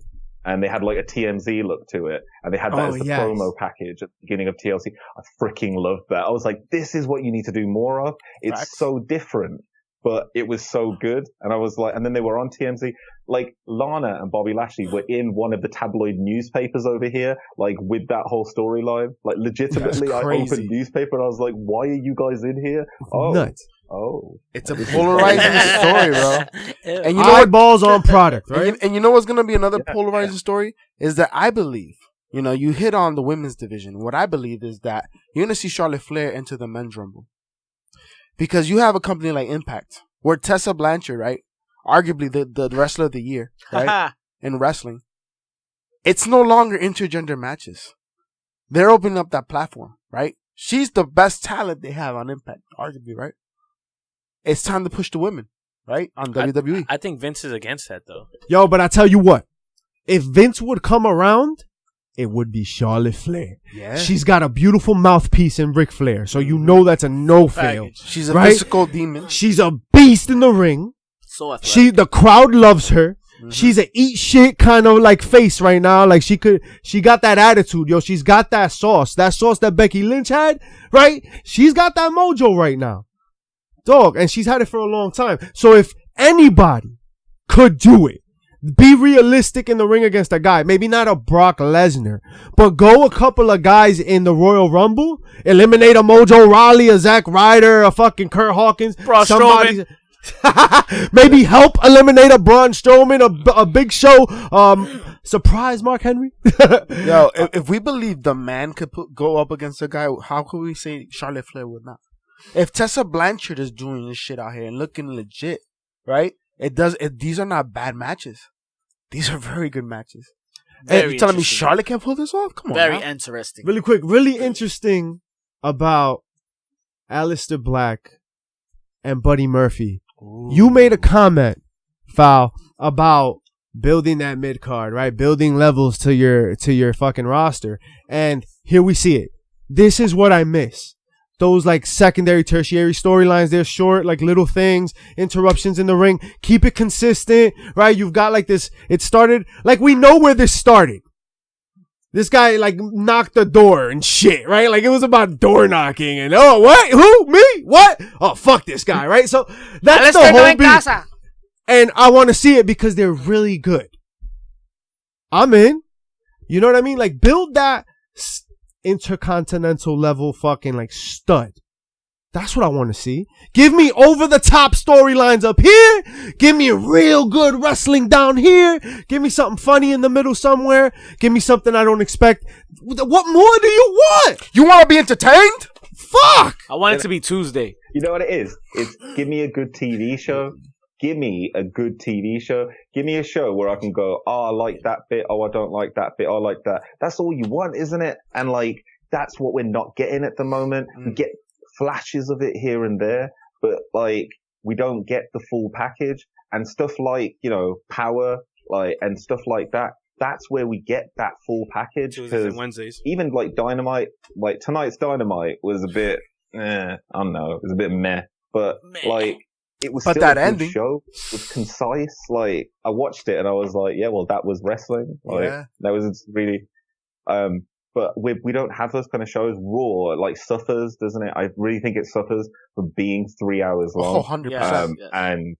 and they had like a TMZ look to it, and they had that as the promo package at the beginning of TLC. I freaking loved that. I was like, this is what you need to do more of. It's so different, but it was so good. And I was like, and then they were on TMZ. Like, Lana and Bobby Lashley were in one of the tabloid newspapers over here, like, with that whole storyline. Like, legitimately, I opened newspaper and I was like, why are you guys in here? Oh. Nuts. Oh. It's a polarizing story, bro. And you know eyeballs on product, right? And you know what's going to be another polarizing story? Is that I believe, you know, you hit on the women's division. What I believe is that you're going to see Charlotte Flair enter the men's rumble. Because you have a company like Impact, where Tessa Blanchard, right? Arguably the wrestler of the year, right? In wrestling. It's no longer intergender matches. They're opening up that platform, right? She's the best talent they have on Impact, arguably, right? It's time to push the women, right? On WWE. I think Vince is against that, though. Yo, but I tell you what. If Vince would come around, it would be Charlotte Flair. Yeah. She's got a beautiful mouthpiece in Ric Flair, so you know that's a no-fail. She's a physical demon. She's a beast in the ring. So athletic. The crowd loves her. Mm-hmm. She's a eat shit kind of like face right now. Like she got that attitude, yo. She's got that sauce that Becky Lynch had, right? She's got that mojo right now, dog, and she's had it for a long time. So if anybody could do it, be realistic in the ring against a guy, maybe not a Brock Lesnar, but go a couple of guys in the Royal Rumble, eliminate a Mojo Rawley, a Zack Ryder, a fucking Kurt Hawkins, Braun Strowman. Maybe help eliminate a Braun Strowman, a Big Show, surprise Mark Henry. Yo, if we believe the man could go up against a guy, how could we say Charlotte Flair would not? If Tessa Blanchard is doing this shit out here and looking legit, right? These are not bad matches. These are very good matches. Hey, you telling me Charlotte can't pull this off? Come on. Very interesting. Really quick, really interesting about Aleister Black and Buddy Murphy. Ooh. You made a comment, Foul, about building that mid card, right? Building levels to your fucking roster. And here we see it. This is what I miss. Those like secondary, tertiary storylines, they're short, like little things, interruptions in the ring. Keep it consistent, right? You've got like this, it started, like we know where this started. This guy like knocked the door and shit, right? Like it was about door knocking and oh, what? Who? Me? What? Oh, fuck this guy, right? So that's the whole beat. And I want to see it because they're really good. I'm in. You know what I mean? Like build that intercontinental level fucking like stud. That's what I want to see. Give me over the top storylines up here. Give me real good wrestling down here. Give me something funny in the middle somewhere. Give me something I don't expect. What more do you want? You want to be entertained? Fuck. I want it to be Tuesday. You know what it is? It's give me a good TV show. Give me a good TV show. Give me a show where I can go, oh, I like that bit. Oh, I don't like that bit. I like that. That's all you want, isn't it? And like, that's what we're not getting at the moment. We get flashes of it here and there, but like, we don't get the full package and stuff like, you know, Power, like, and stuff like that. That's where we get that full package. Tuesdays and Wednesdays. Even like Dynamite, like tonight's Dynamite was a bit, I don't know, it was a bit meh, but like, it was still a good show. It was concise. Like, I watched it and I was like, yeah, well, that was wrestling. Like, that was really, but we don't have those kind of shows. Raw, like, suffers, doesn't it? I really think it suffers for being 3 hours long. Oh, 100%. Yes. And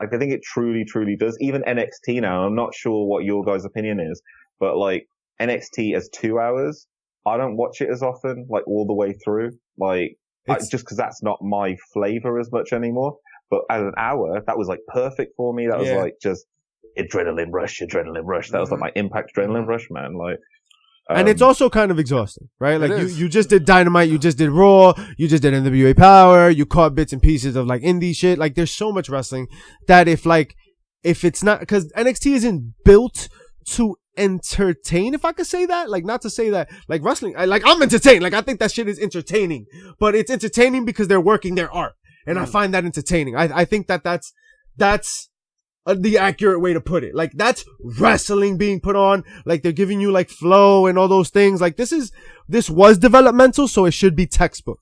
like, I think it truly, truly does. Even NXT now, I'm not sure what your guys' opinion is, but like, NXT as 2 hours, I don't watch it as often, like, all the way through. Like, just because that's not my flavor as much anymore. But as an hour, that was like perfect for me. That was like just adrenaline rush. That was like my Impact adrenaline rush, man. Like, and it's also kind of exhausting, right? Like you just did Dynamite, you just did Raw, you just did NWA Power, you caught bits and pieces of like indie shit. Like there's so much wrestling that if it's not, because NXT isn't built to entertain, if I could say that, like not to say that like wrestling, I'm entertained. Like I think that shit is entertaining, but it's entertaining because they're working their art. And I find that entertaining. I think that's the accurate way to put it. Like that's wrestling being put on. Like they're giving you like flow and all those things. Like this was developmental, so it should be textbook.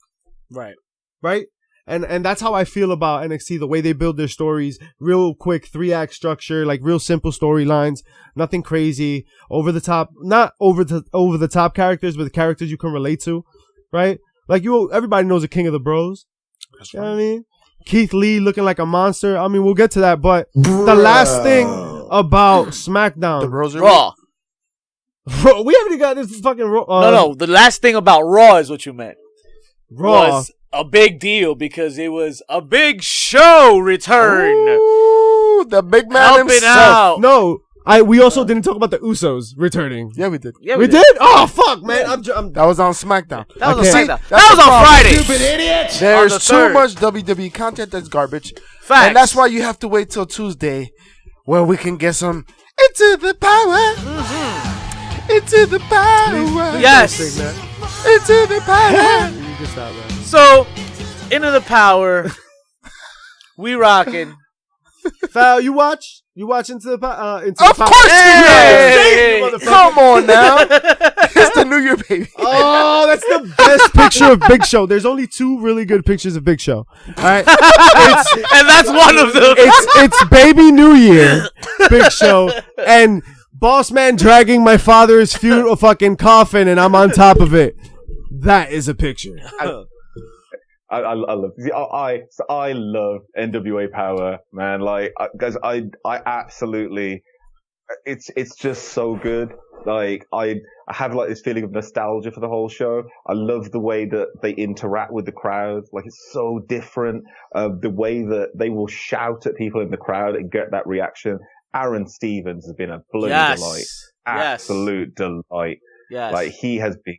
Right. Right? And that's how I feel about NXT, the way they build their stories. Real quick, 3-act structure, like real simple storylines, nothing crazy, over the top, not over the top characters, but the characters you can relate to, right? Like everybody knows the King of the Bros. You know what I mean? Keith Lee looking like a monster. I mean, we'll get to that, but the last thing about SmackDown. The Bros are Raw. We haven't got this fucking Raw. No. The last thing about Raw is what you meant. Raw. Was a big deal because it was a Big Show return. Ooh, the big man Helping himself. out. No, we also didn't talk about the Usos returning. Yeah, we did. Yeah, we did? Oh, fuck, man. That was on SmackDown. That was Okay. on SmackDown. That was on Friday. Stupid idiot. There's On the too third. much WWE content that's garbage. Facts. And that's why you have to wait till Tuesday where we can get some into the power. Into the power. Yes. Into the power. You can stop, man. So, into the power. We rocking. Fal, you watch Into the Power? Of course you Hey! do. Come on now. It's the New Year, baby. Oh, that's the best picture of Big Show. There's only 2 really good pictures of Big Show. All right, And that's one of them. it's Baby New Year, Big Show, and Boss Man dragging my father's funeral fucking coffin, and I'm on top of it. That is a picture. I love I love NWA Power, man. Like, guys, I absolutely, it's just so good. Like, I have like this feeling of nostalgia for the whole show. I love the way that they interact with the crowd. Like, it's so different. The way that they will shout at people in the crowd and get that reaction. Aaron Stevens has been a bloody delight. Absolute delight. Yes. Like, he has been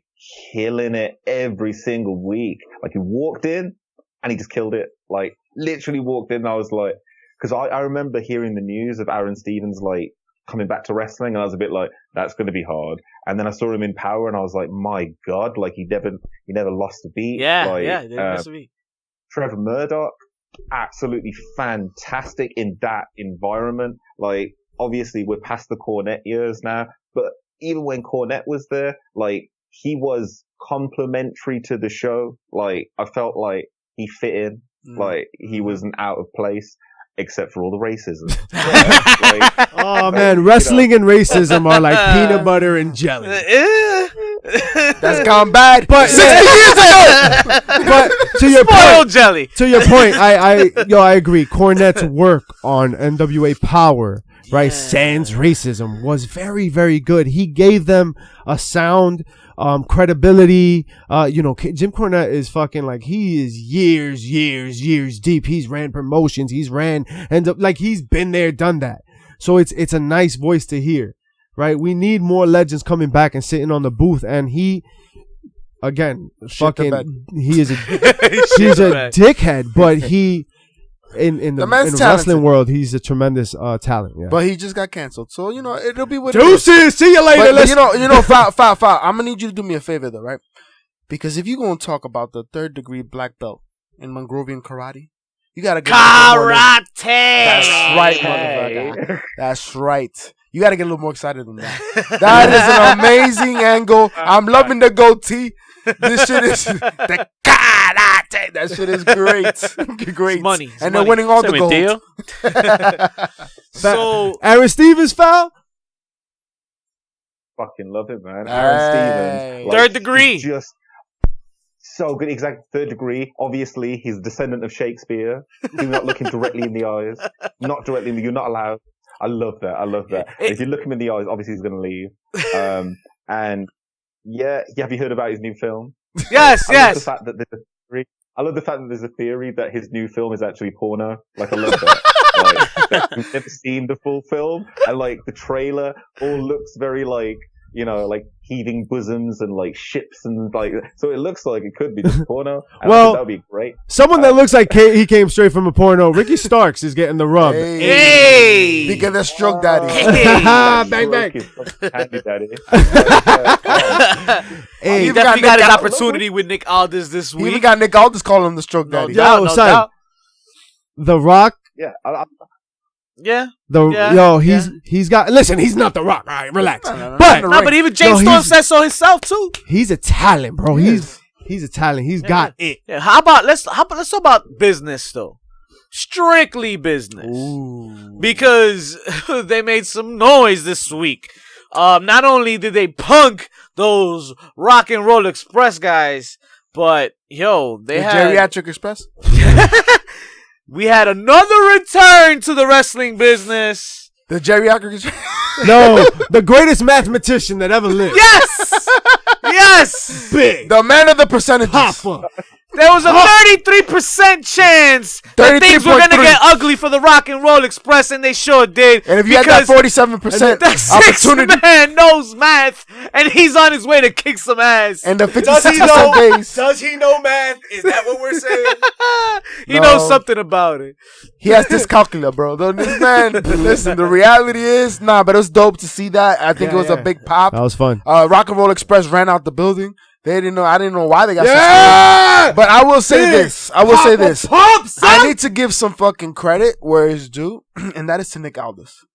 killing it every single week. Like, he walked in and he just killed it. Like, literally walked in and I was like, because I remember hearing the news of Aaron Stevens, like, coming back to wrestling, and I was a bit like, that's going to be hard. And then I saw him in Power and I was like, my God, like, he never lost a beat. Yeah, like, yeah, didn't miss a beat. Trevor Murdoch, absolutely fantastic in that environment. Like, obviously we're past the Cornette years now, but even when Cornette was there, like, he was complimentary to the show. Like, I felt like he fit in. Like, he wasn't out of place, except for all the racism. Like, Oh man, wrestling and racism are like peanut butter and jelly. That's gone bad. But 60 years ago. But to your Spoiled point, jelly. I agree. Cornette's work on NWA Power, right, sans racism, was very, very good. He gave them a sound, credibility. Jim Cornette is fucking like, he is years deep. He's ran promotions. He's ran he's been there, done that. So it's a nice voice to hear, right? We need more legends coming back and sitting on the booth. And he, again, he's a dickhead, but he, in the wrestling world, he's a tremendous talent. Yeah. But he just got canceled. So, it'll be with Deuces, see you later. But, Foul. I'm going to need you to do me a favor, though, right? Because if you're going to talk about the 3rd degree black belt in Mongrovian karate, you got to get Karate. That's right, motherfucker. That's right. You got to get a little more excited than that. That is an amazing angle. I'm loving the goatee. This shit is the karate. That shit is great. Great. It's money. And they're winning all the gold. Deal? So, Aaron Stevens foul. fucking love it, man. Aaron Stevens. 3rd degree. Just so good. Exactly. 3rd degree. Obviously, he's a descendant of Shakespeare. He's not looking directly in the eyes. Not directly in the, you're not allowed. I love that. If you look him in the eyes, obviously he's going to leave. And yeah, have you heard about his new film? Yes. I love the fact that there's a theory that his new film is actually porno. Like, I love that. Like, we've never seen the full film, and like the trailer all looks very like, like heaving bosoms and like ships and like, so it looks like it could be just porno. And I think that would be great. Someone that looks like he came straight from a porno. Ricky Starks is getting the rub. Hey. Think of the stroke daddy. Bang, bang. Handy daddy. He definitely got his opportunity with Nick Aldis this We even week. got Nick Aldis calling him the stroke daddy. No doubt. The Rock. Yeah. He's got. Listen, he's not The Rock. All right, relax. No. But But even James Storm said so himself too. he's a talent, bro. He's a talent. He's got it. Yeah, let's talk about business though. Strictly business. Ooh. Because they made some noise this week. Not only did they punk those Rock and Roll Express guys, but they had Geriatric Express. We had another return to the wrestling business. The Geriatric Express. No, the greatest mathematician that ever lived. Yes, yes. Big. The man of the percentages. Papa. There was a 33% chance that things were going to get ugly for the Rock and Roll Express, and they sure did. And if you had that 47% that opportunity, man knows math, and he's on his way to kick some ass. and the 56% days, Does he know math? Is that what we're saying? He knows something about it. he has this calculator, bro. Though this man, listen, the reality is, but it was dope to see that. I think it was a big pop. That was fun. Rock and Roll Express ran out the building. They didn't know. I didn't know why they got Yeah! But I will say this. Pop, son! I need to give some fucking credit where it's due, and that is to Nick Aldis.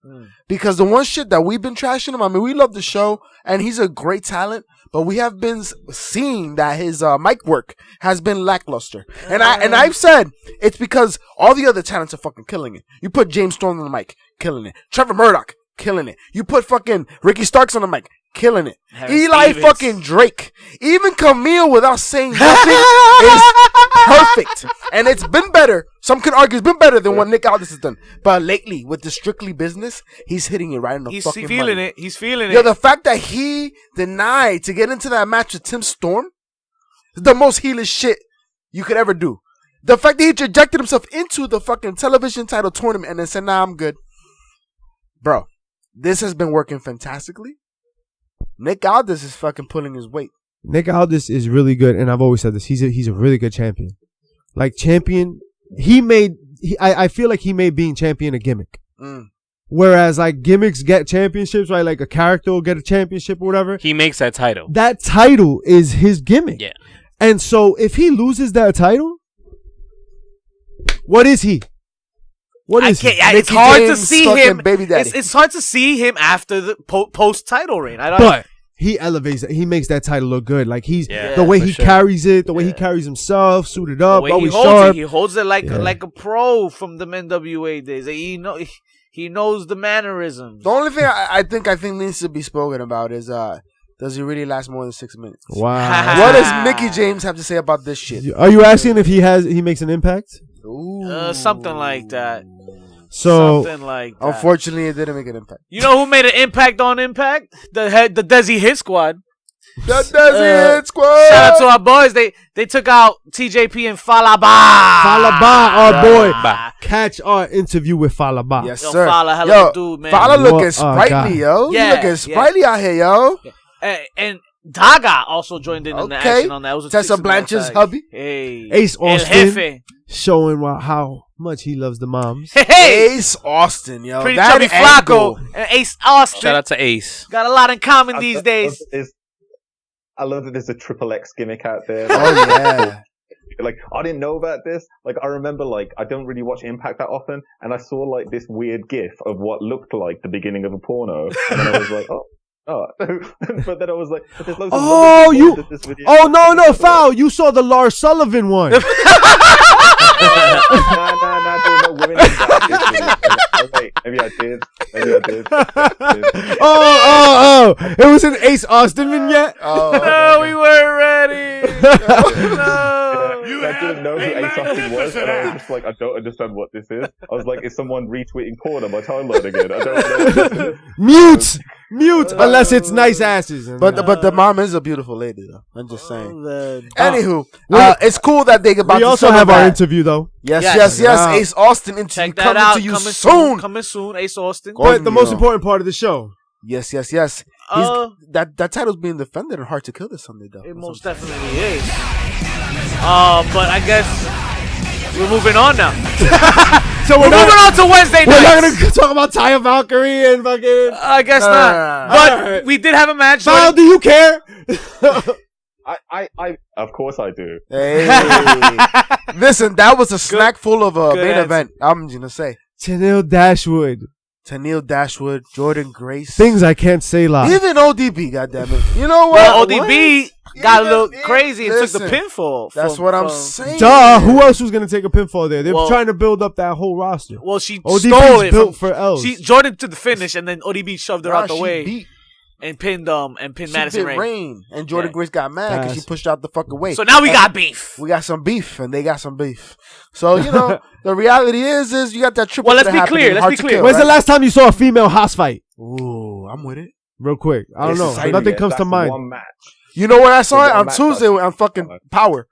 Because the one shit that we've been trashing him, I mean, we love the show, and he's a great talent, but we have been seeing that his mic work has been lackluster. And I've said it's because all the other talents are fucking killing it. You put James Storm on the mic, killing it. Trevor Murdoch, killing it. You put fucking Ricky Starks on the mic, killing it. Eli fucking Drake. Even Camille, without saying nothing, is perfect. And it's been better. Some could argue it's been better than what Nick Aldis has done. But lately, with the Strictly Business, he's hitting it right in the fucking feeling money. it. He's feeling Yo, it. the fact that he denied to get into that match with Tim Storm is the most heelish shit you could ever do. The fact that he rejected himself into the fucking television title tournament and then said, nah, I'm good. Bro, this has been working fantastically. Nick Aldis is fucking pulling his weight. Nick Aldis is really good, and I've always said this. He's a really good champion. Like champion, I feel like he made being champion a gimmick. Whereas like gimmicks get championships, right? Like a character will get a championship or whatever. He makes that title. That title is his gimmick. Yeah. And so if he loses that title, what is he? What is he? It's Mickey hard to James see fucking him. baby daddy. It's hard to see him after the post title reign. But he elevates it. He makes that title look good. Like the way he sure. carries it, the way he carries himself, suited up, the way always he holds sharp. it, he holds it like a pro from the NWA days. He knows the mannerisms. The only thing I think needs to be spoken about is does he really last more than 6 minutes? Wow. What does Mickey James have to say about this shit? Are you asking if he makes an impact? Ooh. Something like that. So Something like that. Unfortunately, it didn't make an impact. You know who made an impact on Impact? The Desi Hit Squad. The Desi Hit Squad. Shout out to our boys. They took out TJP and Falaba. our boy. Catch our interview with Falaba. Yes, Yo, sir. Fala, hell of a dude, man. Fala looking God. sprightly, yo. Yeah, He looking sprightly out here, yo. And Daga also joined in the action on that. It was a Tessa 6-man Blanchard's tag. hubby. Hey. Ace El Austin Jefe. showing how much he loves the moms. Hey. Ace Austin, yo. Pretty that chubby angle. Flacco and Ace Austin. Shout out to Ace. Got a lot in common these days. I love that there's a triple X gimmick out there. Oh, yeah. Like, I didn't know about this. Like, I remember, like, I don't really watch Impact that often, and I saw, like, this weird gif of what looked like the beginning of a porno, and I was like, oh. But then I was like, there's loads of this video. Oh, no, foul. You saw the Lars Sullivan one. Nah, no, women in that. Okay, maybe I did. Oh. It was an Ace Austin vignette. No, we weren't ready. No. I didn't know who Ace Austin was, and I was just like, I don't understand what this is. I was like, is someone retweeting porn on my timeline again? I don't know what this is. Mute, unless it's nice asses. But the mom is a beautiful lady, though. I'm just saying. Oh, Anywho, it's cool that they about we to also have our interview, though. Yes. Wow. Ace Austin interview Check that coming out. to you soon. Coming soon. Ace Austin. But the most important part of the show. Yes. That title's being defended and Hard to Kill this Sunday, though. It most definitely is. But I guess we're moving on now. So we're moving on to Wednesday night. We're not going to talk about Taya Valkyrie and fucking... I guess not. But we did have a match. Val, do you care? I of course I do. Hey. Listen, that was a snack full of a main event. I'm going to say. Tennille Dashwood, Jordan Grace. things I can't say live. Even ODB, goddammit. You know what? Well, ODB got a little crazy and listen, took the pinfall. That's what I'm saying. Duh, who else was gonna take a pinfall there? They're Well- trying to build up that whole roster. Well, she ODB's stole it built for L's. Jordan to the finish, and then ODB shoved her out the She way beat, and pinned she Madison beat Rain. Rain, and Jordan Yeah. Grace got mad because she Fast. pushed out the fucking way. So now we got beef. We got some beef, and they got some beef. So the reality is you got that triple. Well, let's threat be happening, clear, let's hard be to clear. kill, When's the right? last time you saw a female Haas fight? Ooh, I'm with it. Real quick. I don't It's know. exciting. Nothing comes to That's mind. One match. You know where I saw it? Yeah, On match Tuesday fight. on fucking Power.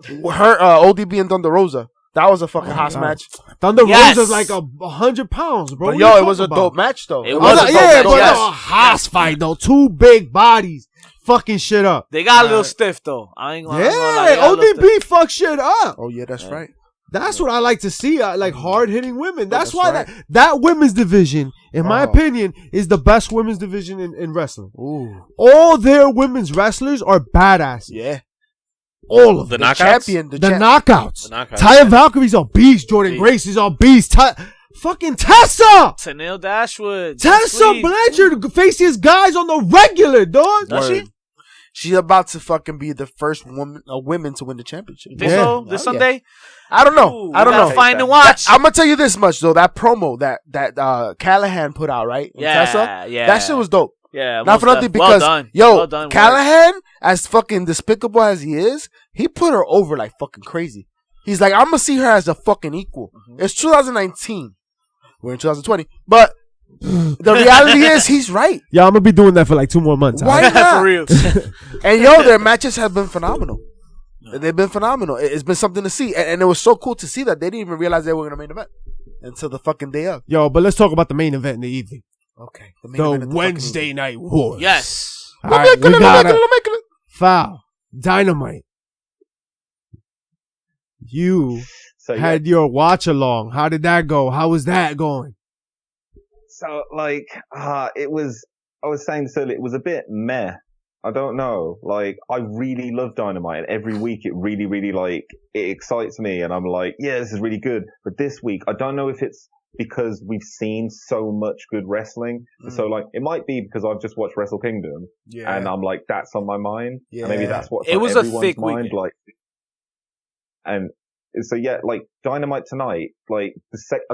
Her ODB and Thunder Rosa. That was a fucking Haas God. match. Thunder Yes. Rosa's like 100 pounds, bro. But What yo, you it was a talking dope about? match though. It It was a a dope Yeah, match. but yes. no, a Haas fight though. Two big bodies fucking shit up. They got a little stiff though. I ain't gonna lie. They Yeah, got a little stiff. ODB fuck shit up. Oh yeah, that's right. That's what I like to see. I like hard hitting women. That's That's why right. that women's division, in my Oh. opinion, is the best women's division in wrestling. Ooh, All their women's wrestlers are badasses. yeah. All of The them. knockouts. Champion, The champ. knockouts. The knockouts. Taya Valkyrie's a beast. Jordan Beast. Grace is a beast. Fucking Tessa. Tennille Dashwood. Tessa Sweet. Blanchard faces guys on the regular, dog. Does she? Word. She's about to fucking be the first women to win the championship. Think Yeah. so? This Oh, yeah. Sunday? I don't know. Ooh, I don't we gotta know. Find and watch. I'm gonna tell you this much though. That promo that Callahan put out, right? And Yeah, Tessa, yeah. that shit was dope. Yeah. Not most for nothing def- because well done. yo, Well done, work. Callahan, as fucking despicable as he is, he put her over like fucking crazy. He's like, I'm gonna see her as a fucking equal. Mm-hmm. It's 2019. We're in 2020, but the reality is he's right. Yeah, I'm gonna be doing that for like 2 more months. Why alright? not? For real. And yo, their matches have been phenomenal. They've been phenomenal. It's been something to see, and it was so cool to see that they didn't even realize they were gonna main event until the fucking day of. Yo, but let's talk about the main event in the evening. Okay, The main event of Wednesday fucking Night Wars. Yes. All right, we got evening. a foul. Dynamite. You So yeah, had your watch along. How did that go? How was that going? so like, it was. I was saying this earlier. It was a bit meh. I don't know. Like, I really love Dynamite, and every week it really, really like it excites me, and I'm like, yeah, this is really good. But this week, I don't know if it's because we've seen so much good wrestling. So like, it might be because I've just watched Wrestle Kingdom, and I'm like, that's on my mind. Yeah. And maybe that's what's It on was a everyone's thick mind. weekend. Like, and so yeah, like Dynamite tonight, like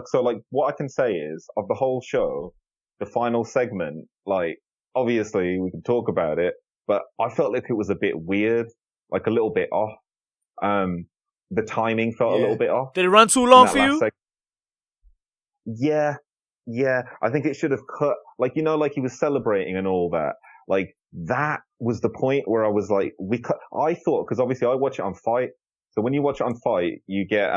so like what I can say is of the whole show, the final segment, like obviously we can talk about it, but I felt like it was a bit weird, like a little bit off. The timing felt a little bit off. Did it run too in long that for last you? Yeah. I think it should have cut, like, you know, like he was celebrating and all that. Like, that was the point where I was like, I thought, because obviously I watch it on Fight. So when you watch it on Fight, you get,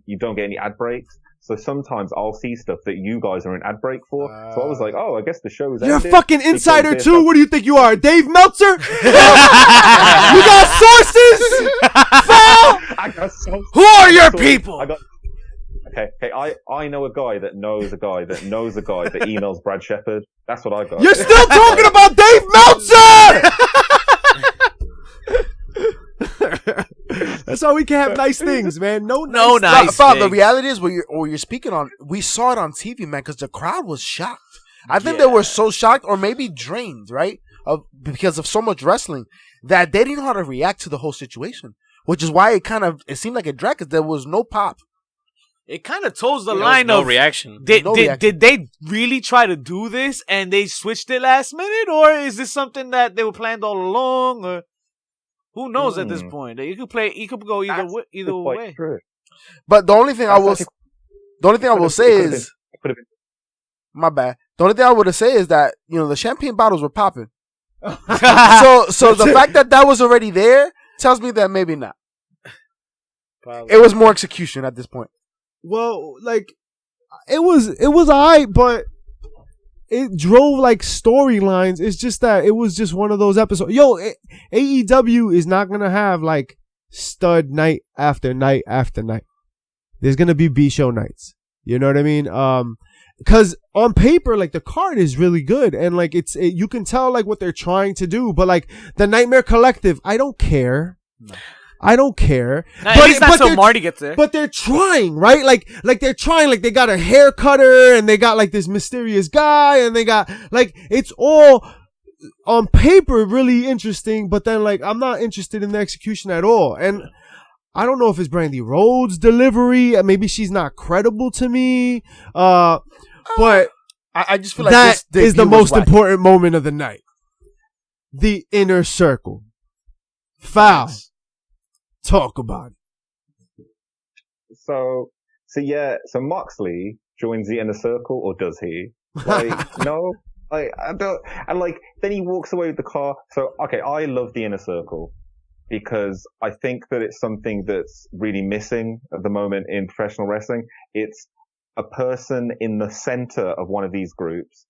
you don't get any ad breaks. So sometimes I'll see stuff that you guys are in ad break for. So I was like, oh, I guess the show is You're a ended fucking because insider this- too. What do you think you are, Dave Meltzer? You got sources? I got so Who are your So, people? Okay, I know a guy that knows a guy that knows a guy that emails Brad Shepard. That's what I got. You're still talking about Dave Meltzer. That's how we can have nice things, man. No nice. The reality is, what you're speaking on, we saw it on TV, man, because the crowd was shocked. I think they were so shocked, or maybe drained, right, because of so much wrestling, that they didn't know how to react to the whole situation. Which is why it seemed like it dragged, because there was no pop. It kind of toes the There was line no of reaction. Did they really try to do this and they switched it last minute, or is this something that they were planned all along? Or who knows at this point? You could go either That's either quite way. true. But the only thing I will say Could've is, been. my bad. The only thing I would say is that the champagne bottles were popping. so the fact that was already there tells me that maybe not. It was more execution at this point. Well, like it was alright, but it drove like storylines. It's just that it was just one of those episodes. Yo, AEW is not gonna have like stud night after night after night. There's gonna be B-show nights. You know what I mean? Because on paper, like the card is really good, and like you can tell like what they're trying to do. But like the Nightmare Collective, I don't care. No. I don't care. At least not until Marty gets there. But they're trying, right? Like they're trying. Like they got a hair cutter, and they got like this mysterious guy, and they got like it's all on paper really interesting, but then like I'm not interested in the execution at all. And I don't know if it's Brandy Rhodes' delivery. Maybe she's not credible to me. But I just feel like that this is the debut was most whack. important moment of the night. The inner circle. Foul. Talk about it. So Moxley joins the inner circle, or does he? Like, no, like, I don't, and like, then he walks away with the car. So, okay, I love the inner circle because I think that it's something that's really missing at the moment in professional wrestling. It's a person in the center of one of these groups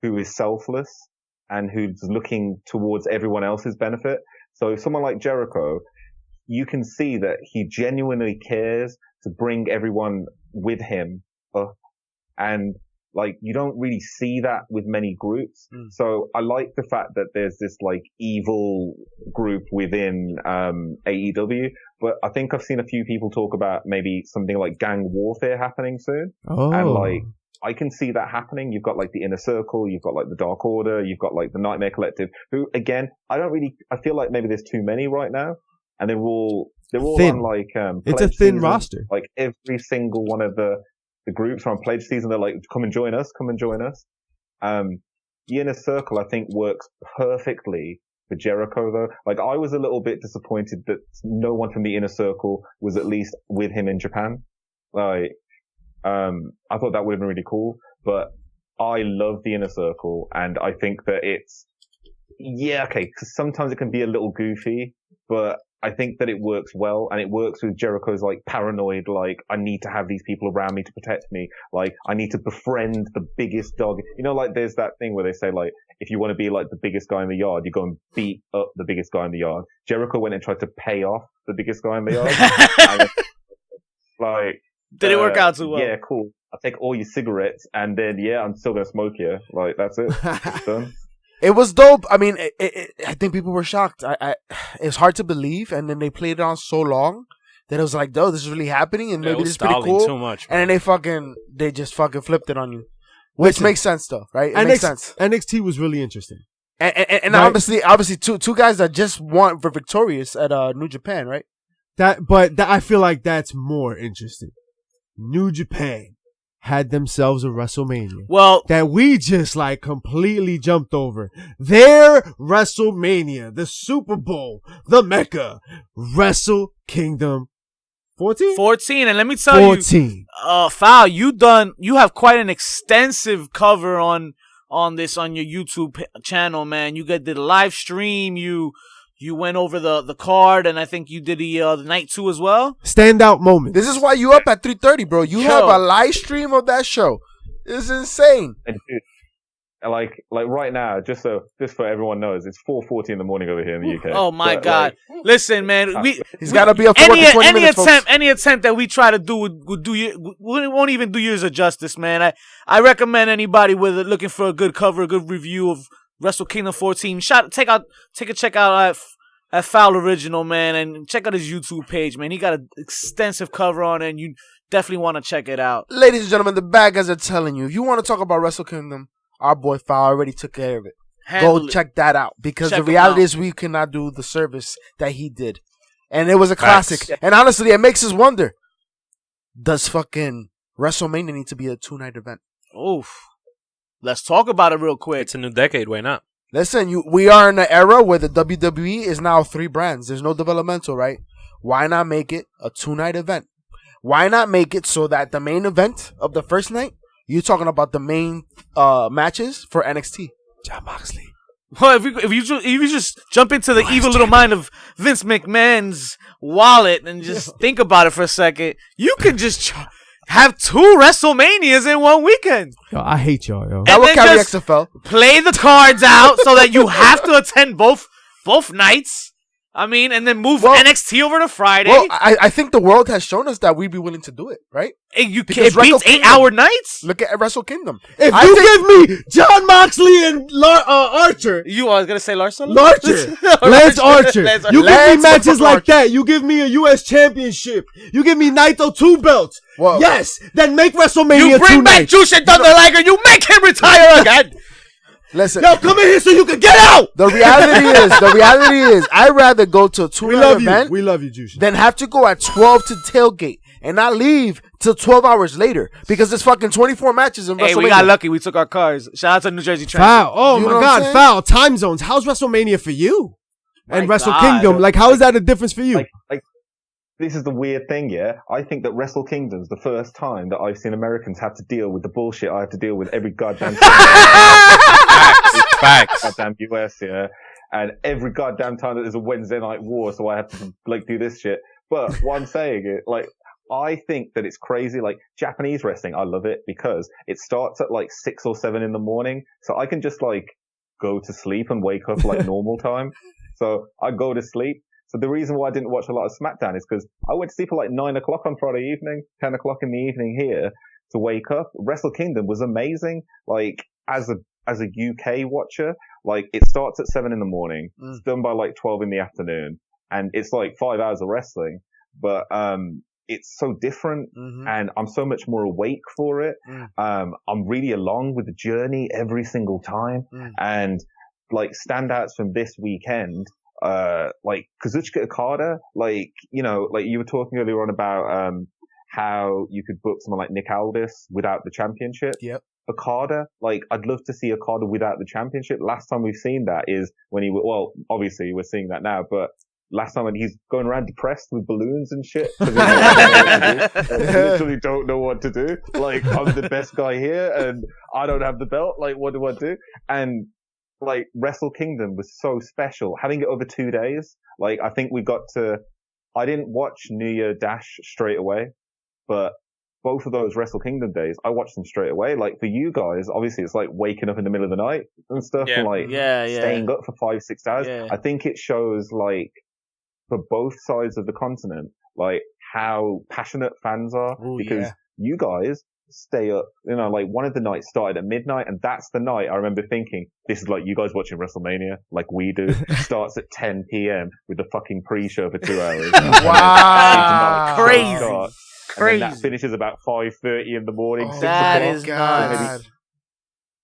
who is selfless and who's looking towards everyone else's benefit. So someone like Jericho, you can see that he genuinely cares to bring everyone with him up. And like, you don't really see that with many groups. So I like the fact that there's this like evil group within AEW, but I think I've seen a few people talk about maybe something like gang warfare happening soon. Oh. And like, I can see that happening. You've got like the Inner Circle, you've got like the Dark Order, you've got like the Nightmare Collective, who again, I feel like maybe there's too many right now, and they're all thin. on like it's a thin season. roster. Like every single one of the groups are on pledge season. They're like, come and join us. The Inner Circle, I think, works perfectly for Jericho though. Like, I was a little bit disappointed that no one from the Inner Circle was at least with him in Japan. Like, I thought that would have been really cool, but I love the Inner Circle, and I think that because sometimes it can be a little goofy, but I think that it works well, and it works with Jericho's like paranoid, like, I need to have these people around me to protect me. Like, I need to befriend the biggest dog. You know, like there's that thing where they say like, if you want to be like the biggest guy in the yard, you go and beat up the biggest guy in the yard. Jericho went and tried to pay off the biggest guy in the yard. And, like, did it work out too well? Yeah, cool. I'll take all your cigarettes, and then I'm still gonna smoke you. Like, that's it. It's done. It was dope. I mean, I think people were shocked. It's hard to believe, and then they played it on so long that it was like, "Oh, this is really happening," and maybe this is pretty cool. Too much, and then they just fucking flipped it on you, which makes sense though, right? It makes sense. NXT was really interesting, and obviously, two guys that just were victorious at New Japan, right? But I feel like that's more interesting. New Japan had themselves a WrestleMania. Well, that we just like completely jumped over. Their WrestleMania, the Super Bowl, the Mecca, Wrestle Kingdom 14? 14, and let me tell 14. you, Foul, you have quite an extensive cover on this on your YouTube channel, man. You did the live stream, you went over the card, and I think you did the night 2 as well. Standout moment. This is why you up at 3:30, bro. You have a live stream of that show. It's insane. And dude, like right now, just so everyone knows, it's 4:40 in the morning over here in the UK. Oh my God! Like, listen, man, he's got to be up for work in 20 minutes, any attempt that we try to do won't even do yours a justice, man. I recommend anybody looking for a good cover, a good review of Wrestle Kingdom 14. Take a check out at Foul Original, man, and check out his YouTube page, man. He got an extensive cover on it, and you definitely want to check it out. Ladies and gentlemen, the bad guys are telling you, if you want to talk about Wrestle Kingdom, our boy Foul already took care of it. Go check that out, because the reality is we cannot do the service that he did, and it was a classic. And honestly, it makes us wonder: does fucking WrestleMania need to be a 2-night event? Oof. Let's talk about it real quick. It's a new decade. Why not? Listen, we are in an era where the WWE is now 3 brands. There's no developmental, right? Why not make it a 2-night event? Why not make it so that the main event of the first night, you're talking about the main matches for NXT? Jon Moxley. Well, if you just jump into the evil little mind of Vince McMahon's wallet and just think about it for a second, you could just have 2 WrestleManias in one weekend. Yo, I hate y'all, yo. That will carry XFL. Play the cards out so that you have to attend both nights. I mean, and then move NXT over to Friday. Well, I think the world has shown us that we'd be willing to do it, right? It beats 8-hour nights? Look at Wrestle Kingdom. If you give me Jon Moxley and Archer. I was going to say Larson? Lance Archer. You give me matches like that. You give me a U.S. championship. You give me Naito 2 belts. Whoa. Yes, then make WrestleMania 2 nights. You bring back Jushin Thunder Liger. You make him retire again. Listen. Yo, come in here so you can get out. The reality is, I'd rather go to a 2-hour event. We love you, Juicy. Than have to go at 12 to tailgate and not leave till 12 hours later because there's fucking 24 matches in WrestleMania. Hey, we got lucky. We took our cars. Shout out to New Jersey Transit. Foul. Oh, You my know what I'm God. saying? Foul. Time zones. How's WrestleMania for you? And My Wrestle God. Kingdom. Like, how is that a difference for you? Like, this is the weird thing, yeah? I think that Wrestle Kingdom's the first time that I've seen Americans have to deal with the bullshit I have to deal with every goddamn Facts. goddamn US, yeah? And every goddamn time that there's a Wednesday night war, so I have to, like, do this shit. But what I'm saying is, like, I think that it's crazy. Like, Japanese wrestling, I love it because it starts at, like, 6 or 7 in the morning. So I can just, like, go to sleep and wake up, like, normal time. So I go to sleep. So the reason why I didn't watch a lot of Smackdown is because I went to sleep at like 9 o'clock on Friday evening, 10 o'clock in the evening here to wake up. Wrestle Kingdom was amazing. Like, as a UK watcher, like, it starts at 7 in the morning. It's done by like 12 in the afternoon. And it's like 5 hours of wrestling. But, it's so different and I'm so much more awake for it. I'm really along with the journey every single time. And like standouts from this weekend, like Kazuchika Okada, like, you know, like you were talking earlier on about, how you could book someone like Nick Aldis without the championship. Yep. Okada, like, I'd love to see Okada without the championship. Last time we've seen that is when well, obviously we're seeing that now, but last time when he's going around depressed with balloons and shit. He literally don't know what to do. Like, I'm the best guy here and I don't have the belt. Like, what do I do? And like, Wrestle Kingdom was so special. Having it over 2 days, like, I think I didn't watch New Year Dash straight away, but both of those Wrestle Kingdom days, I watched them straight away. Like, for you guys, obviously it's like waking up in the middle of the night and stuff and like staying up for 5-6 hours. Yeah. I think it shows, like, for both sides of the continent, like, how passionate fans are. Because you guys stay up, you know, like, one of the nights started at midnight, and that's the night I remember thinking, this is like you guys watching WrestleMania, like we do. Starts at 10 p.m. with the fucking pre-show for 2 hours. Wow. Crazy. And then that finishes about 5:30 in the morning. 6 that o'clock. is nuts. God.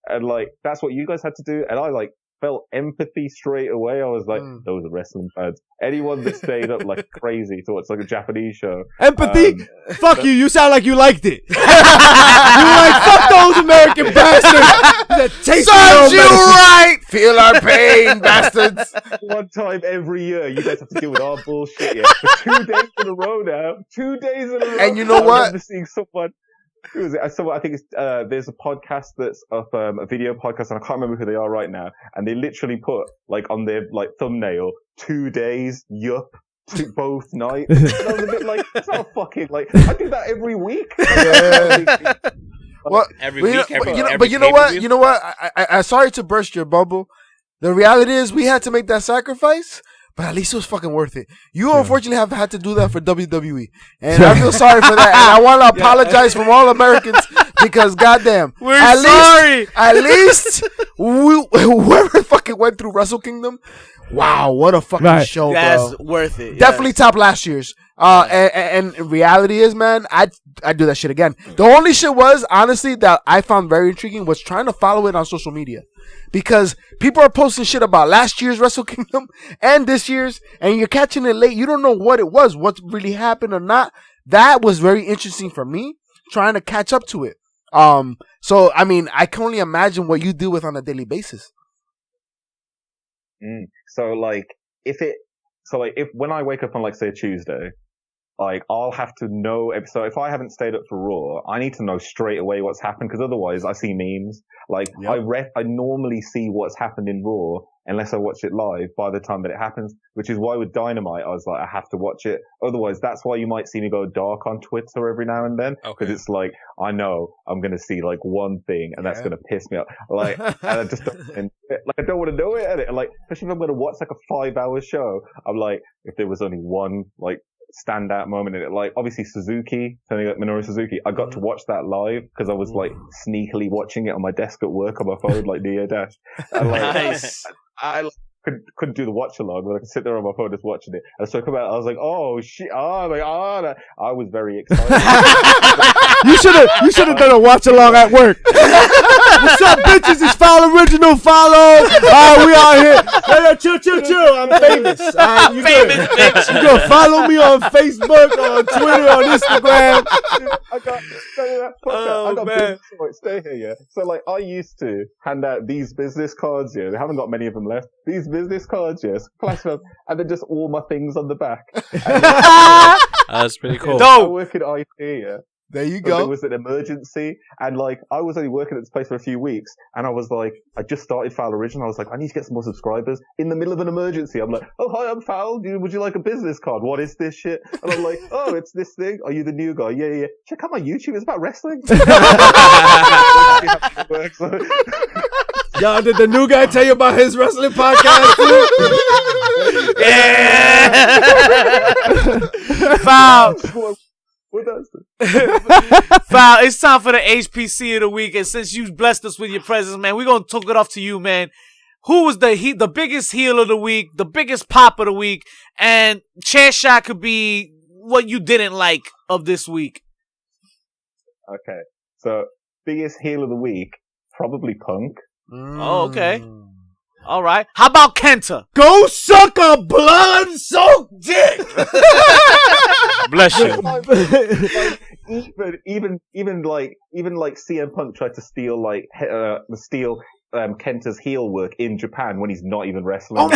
And like, that's what you guys had to do. And I like felt empathy straight away. I was like, those are wrestling fans. Anyone that stayed up like crazy thought it's like a Japanese show. Empathy? Fuck you. You sound like you liked it. You were like, fuck those American bastards. Serves you right. Feel our pain, bastards. One time every year, you guys have to deal with our bullshit. Yeah, for 2 days in a row now. 2 days in a row. And you know I what? remember seeing someone. Who was it? I think it's, there's a podcast that's up, a video podcast, and I can't remember who they are right now. And they literally put, like, on their, like, thumbnail, 2 days, yup, to both nights. And I was a bit like, that's not fucking, like, I do that every week. Well, Every but week, but you know what? You know what? I'm sorry to burst your bubble. The reality is we had to make that sacrifice, but at least it was fucking worth it. You unfortunately have had to do that for WWE. And I feel sorry for that. And I want to apologize from all Americans because, goddamn. We're sorry. At least whoever fucking went through Wrestle Kingdom, wow, what a fucking show, bro. That's worth it. Definitely top last year's. And reality is, man, I'd do that shit again. The only shit was, honestly, that I found very intriguing was trying to follow it on social media. Because people are posting shit about last year's Wrestle Kingdom and this year's, and you're catching it late. You don't know what it was, what really happened or not. That was very interesting for me, trying to catch up to it. So, I mean, I can only imagine what you deal with on a daily basis. So, like, if when I wake up on, like, say, a Tuesday, like, I'll have to know. So if I haven't stayed up for Raw, I need to know straight away what's happened, because otherwise I see memes. Like, I normally see what's happened in Raw unless I watch it live by the time that it happens, which is why with Dynamite I was like, I have to watch it. Otherwise, that's why you might see me go dark on Twitter every now and then, because it's like, I know I'm going to see like one thing and that's going to piss me off. Like, and I just don't, I don't want to know it. And like, especially if I'm going to watch like a 5-hour show, I'm like, if there was only one like standout moment in it, like obviously Suzuki, turning up Minoru Suzuki, I got to watch that live because I was like sneakily watching it on my desk at work on my phone, like Neo Dash. And, like, Nice. I couldn't do the watch along, but I could sit there on my phone just watching it. And so I come out, I was like, oh shit, I was very excited. You should have done a watch along at work. What's up, bitches? It's Foul Original. Follow. We out here. Hey, chill. I'm famous. I'm famous, bitch. You go follow me on Facebook, on Twitter, on Instagram. I got business cards. Stay here, yeah. So like, I used to hand out these business cards, yeah. They haven't got many of them left. These business cards, yes, flash them, and then just all my things on the back. That's pretty cool. I work in IT, yeah. There you So go. there was an emergency, and like I was only working at this place for a few weeks, and I was like, I just started Foul Original. I was like, I need to get some more subscribers. In the middle of an emergency, I'm like, oh hi, I'm Foul. Would you like a business card? What is this shit? And I'm like, oh, it's this thing. Are you the new guy? Yeah. Check out my YouTube. It's about wrestling. Y'all, did the new guy tell you about his wrestling podcast too? Yeah. Foul. What else? Foul. It's time for the HPC of the week, and since you blessed us with your presence, man, we're gonna talk it off to you, man. Who was the biggest heel of the week, the biggest pop of the week, and chair shot could be what you didn't like of this week. Okay, so biggest heel of the week, probably Punk. Oh, okay. All right. How about Kenta? Go suck a blood-soaked dick. Bless you. Even like CM Punk tried to steal Kenta's heel work in Japan when he's not even wrestling. Oh my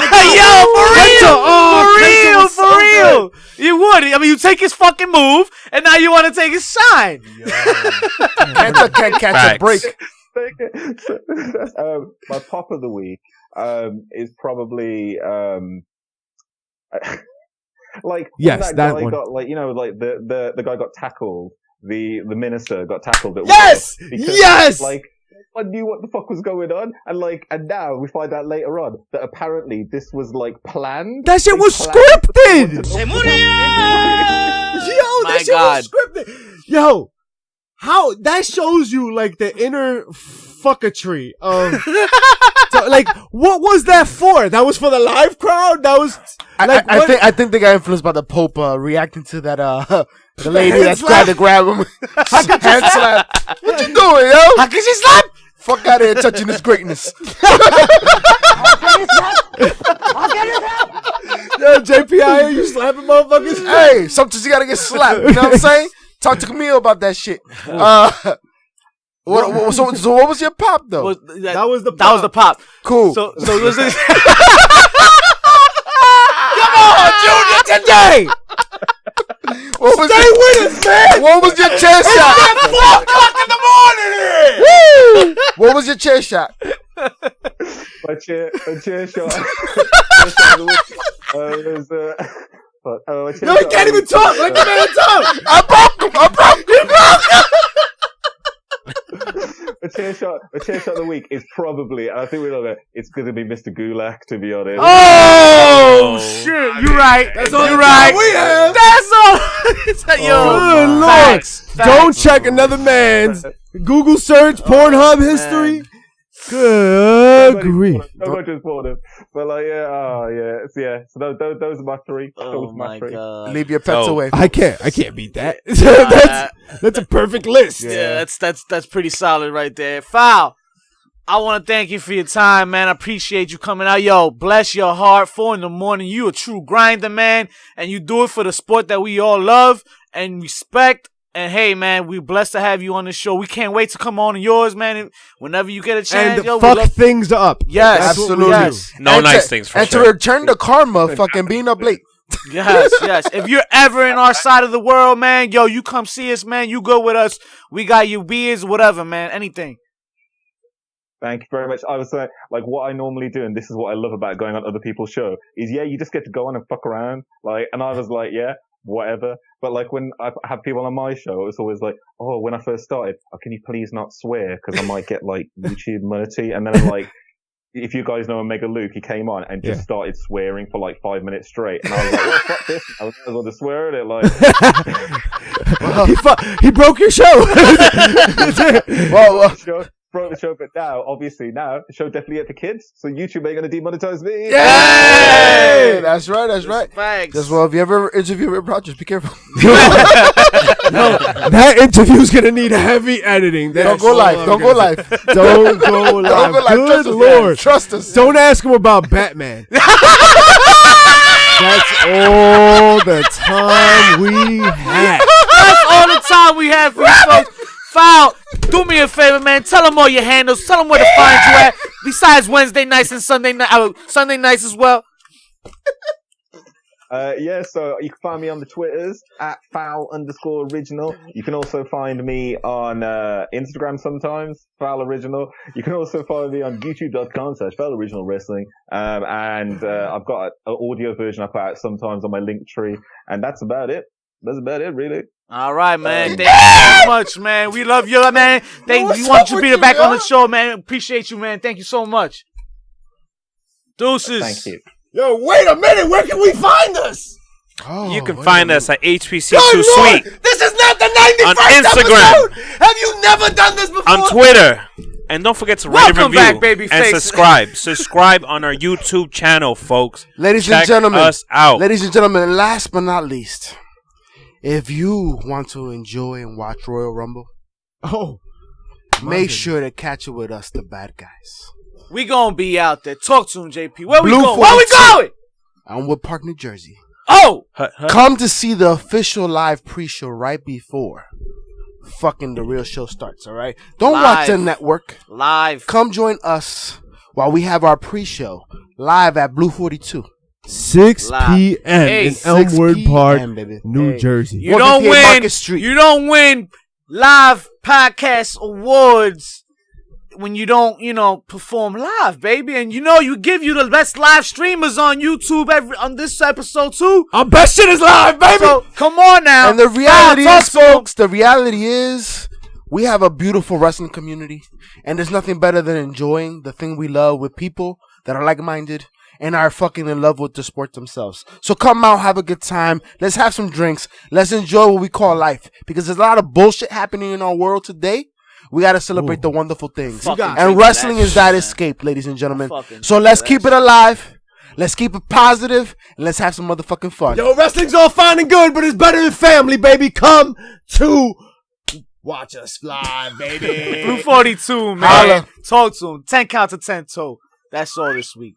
God. For real. You would. I mean, you take his fucking move, and now you want to take his shine. Kenta can't catch a break. My pop of the week is probably like yes, that guy one. got like the guy got tackled. The minister got tackled. Yes. Like I knew what the fuck was going on, and now we find out later on that apparently this was like planned. That shit was scripted. Yo, My God. was scripted. Yo, how that shows you like the inner fuckatry of. So, like, what was that for? That was for the live crowd. That was. Like, I think they got influenced by the Pope reacting to that the lady that's trying to grab him. Hand slap. What you doing, yo? How can she slap? Fuck out of here touching his greatness. Yo, JPI, you slapping motherfuckers? Hey, sometimes you gotta get slapped. You know what I'm saying? Talk to Camille about that shit. So what was your pop though? That was the pop. Cool. So was this? Come on, Junior, today. Stay with us, man. What was your chair shot? It's 4 o'clock in the morning here. Woo! What was your chair shot? My chair shot. No, he can't even talk. Let the man talk. I broke him. A chair shot of the week is probably, I think we know that it's going to be Mr. Gulak, to be honest. Oh shit! You're right. That's all You're right. we have. That's all. Good Lord. Facts. Don't check another man's Google search Pornhub history. Good grief. Nobody just bought them. But like, yeah. So those are my three. Oh my God. Leave your pets away. I can't beat that. That's a perfect list. Yeah, that's pretty solid right there. Foul. I want to thank you for your time, man. I appreciate you coming out. Yo, bless your heart. 4 a.m. You a true grinder, man. And you do it for the sport that we all love and respect. And hey, man, we're blessed to have you on the show. We can't wait to come on yours, man. Whenever you get a chance, And fuck things up. Yes, That's what we absolutely. do. No And nice things for and sure. to return the karma, fucking being up late. Yes. If you're ever in our side of the world, man, yo, you come see us, man. You go with us. We got you beers, whatever, man. Anything. Thank you very much. I was saying, like, what I normally do, and this is what I love about going on other people's show, is, you just get to go on and fuck around. Like, and I was like, whatever. But like when I have people on my show, it's always like, oh, when I first started, can you please not swear? Because I might get like YouTube immunity. And then like, if you guys know Omega Luke, he came on and just started swearing for like 5 minutes straight. And I was like, well, fuck this. I was able to swear at it. Like, He broke your show. Well, broke the show, but now, obviously, the show definitely ain't for kids, so YouTube ain't gonna demonetize me. Yay! That's right. Facts. Just well, if you ever interview Rip Rod, just be careful. That interview's gonna need heavy editing. Don't go live. Don't go live. Good Lord. Trust us. Don't ask him about Batman. That's all the time we had. That's all the time we have for you folks. Foul, do me a favor, man. Tell them all your handles. Tell them where to find you at. Besides Wednesday nights and Sunday nights as well. So you can find me on the Twitters at foul_original. You can also find me on Instagram sometimes, foul original. You can also find me on youtube.com/fouloriginalwrestling. And I've got an audio version I put out sometimes on my Linktree. And that's about it. That's about it, really. All right, man. Thank you so much, man. We love you, man. We want you to be back on the show, man. Appreciate you, man. Thank you so much. Deuces. Thank you. Yo, wait a minute. Where can we find us? You can find us at HPC2 Good Sweet. Lord, this is not the 91st On Instagram. episode. Have you never done this before? On Twitter. And don't forget to rate and Welcome review back, babyface. and subscribe. Subscribe on our YouTube channel, folks. Ladies and Check gentlemen, us out. Ladies and gentlemen, last but not least, if you want to enjoy and watch Royal Rumble, make sure to catch it with us, the bad guys. We gonna be out there. Talk to him, JP. Where we Blue going? Where we 42. going? I'm Wood Park, New Jersey. Oh! Come to see the official live pre-show right before fucking the real show starts, all right? Don't watch the network. Live. Come join us while we have our pre-show live at Blue 42. 6 p.m. Hey, in Elmwood Park, baby. New Jersey. You don't win. Market Street. You don't win live podcast awards when you don't, perform live, baby. And you give you the best live streamers on YouTube on this episode too. Our best shit is live, baby. So come on now. And the reality is, folks, we have a beautiful wrestling community, and there's nothing better than enjoying the thing we love with people that are like-minded and are fucking in love with the sport themselves. So come out, have a good time. Let's have some drinks. Let's enjoy what we call life, because there's a lot of bullshit happening in our world today. We got to celebrate the wonderful things. And wrestling is that escape, ladies and gentlemen. So let's keep it alive. Let's keep it positive, and let's have some motherfucking fun. Yo, wrestling's all fine and good, but it's better than family, baby. Come to watch us live, baby. Blue 42, man. Holla. Talk to him. 10 count to 10 toe. That's all this week.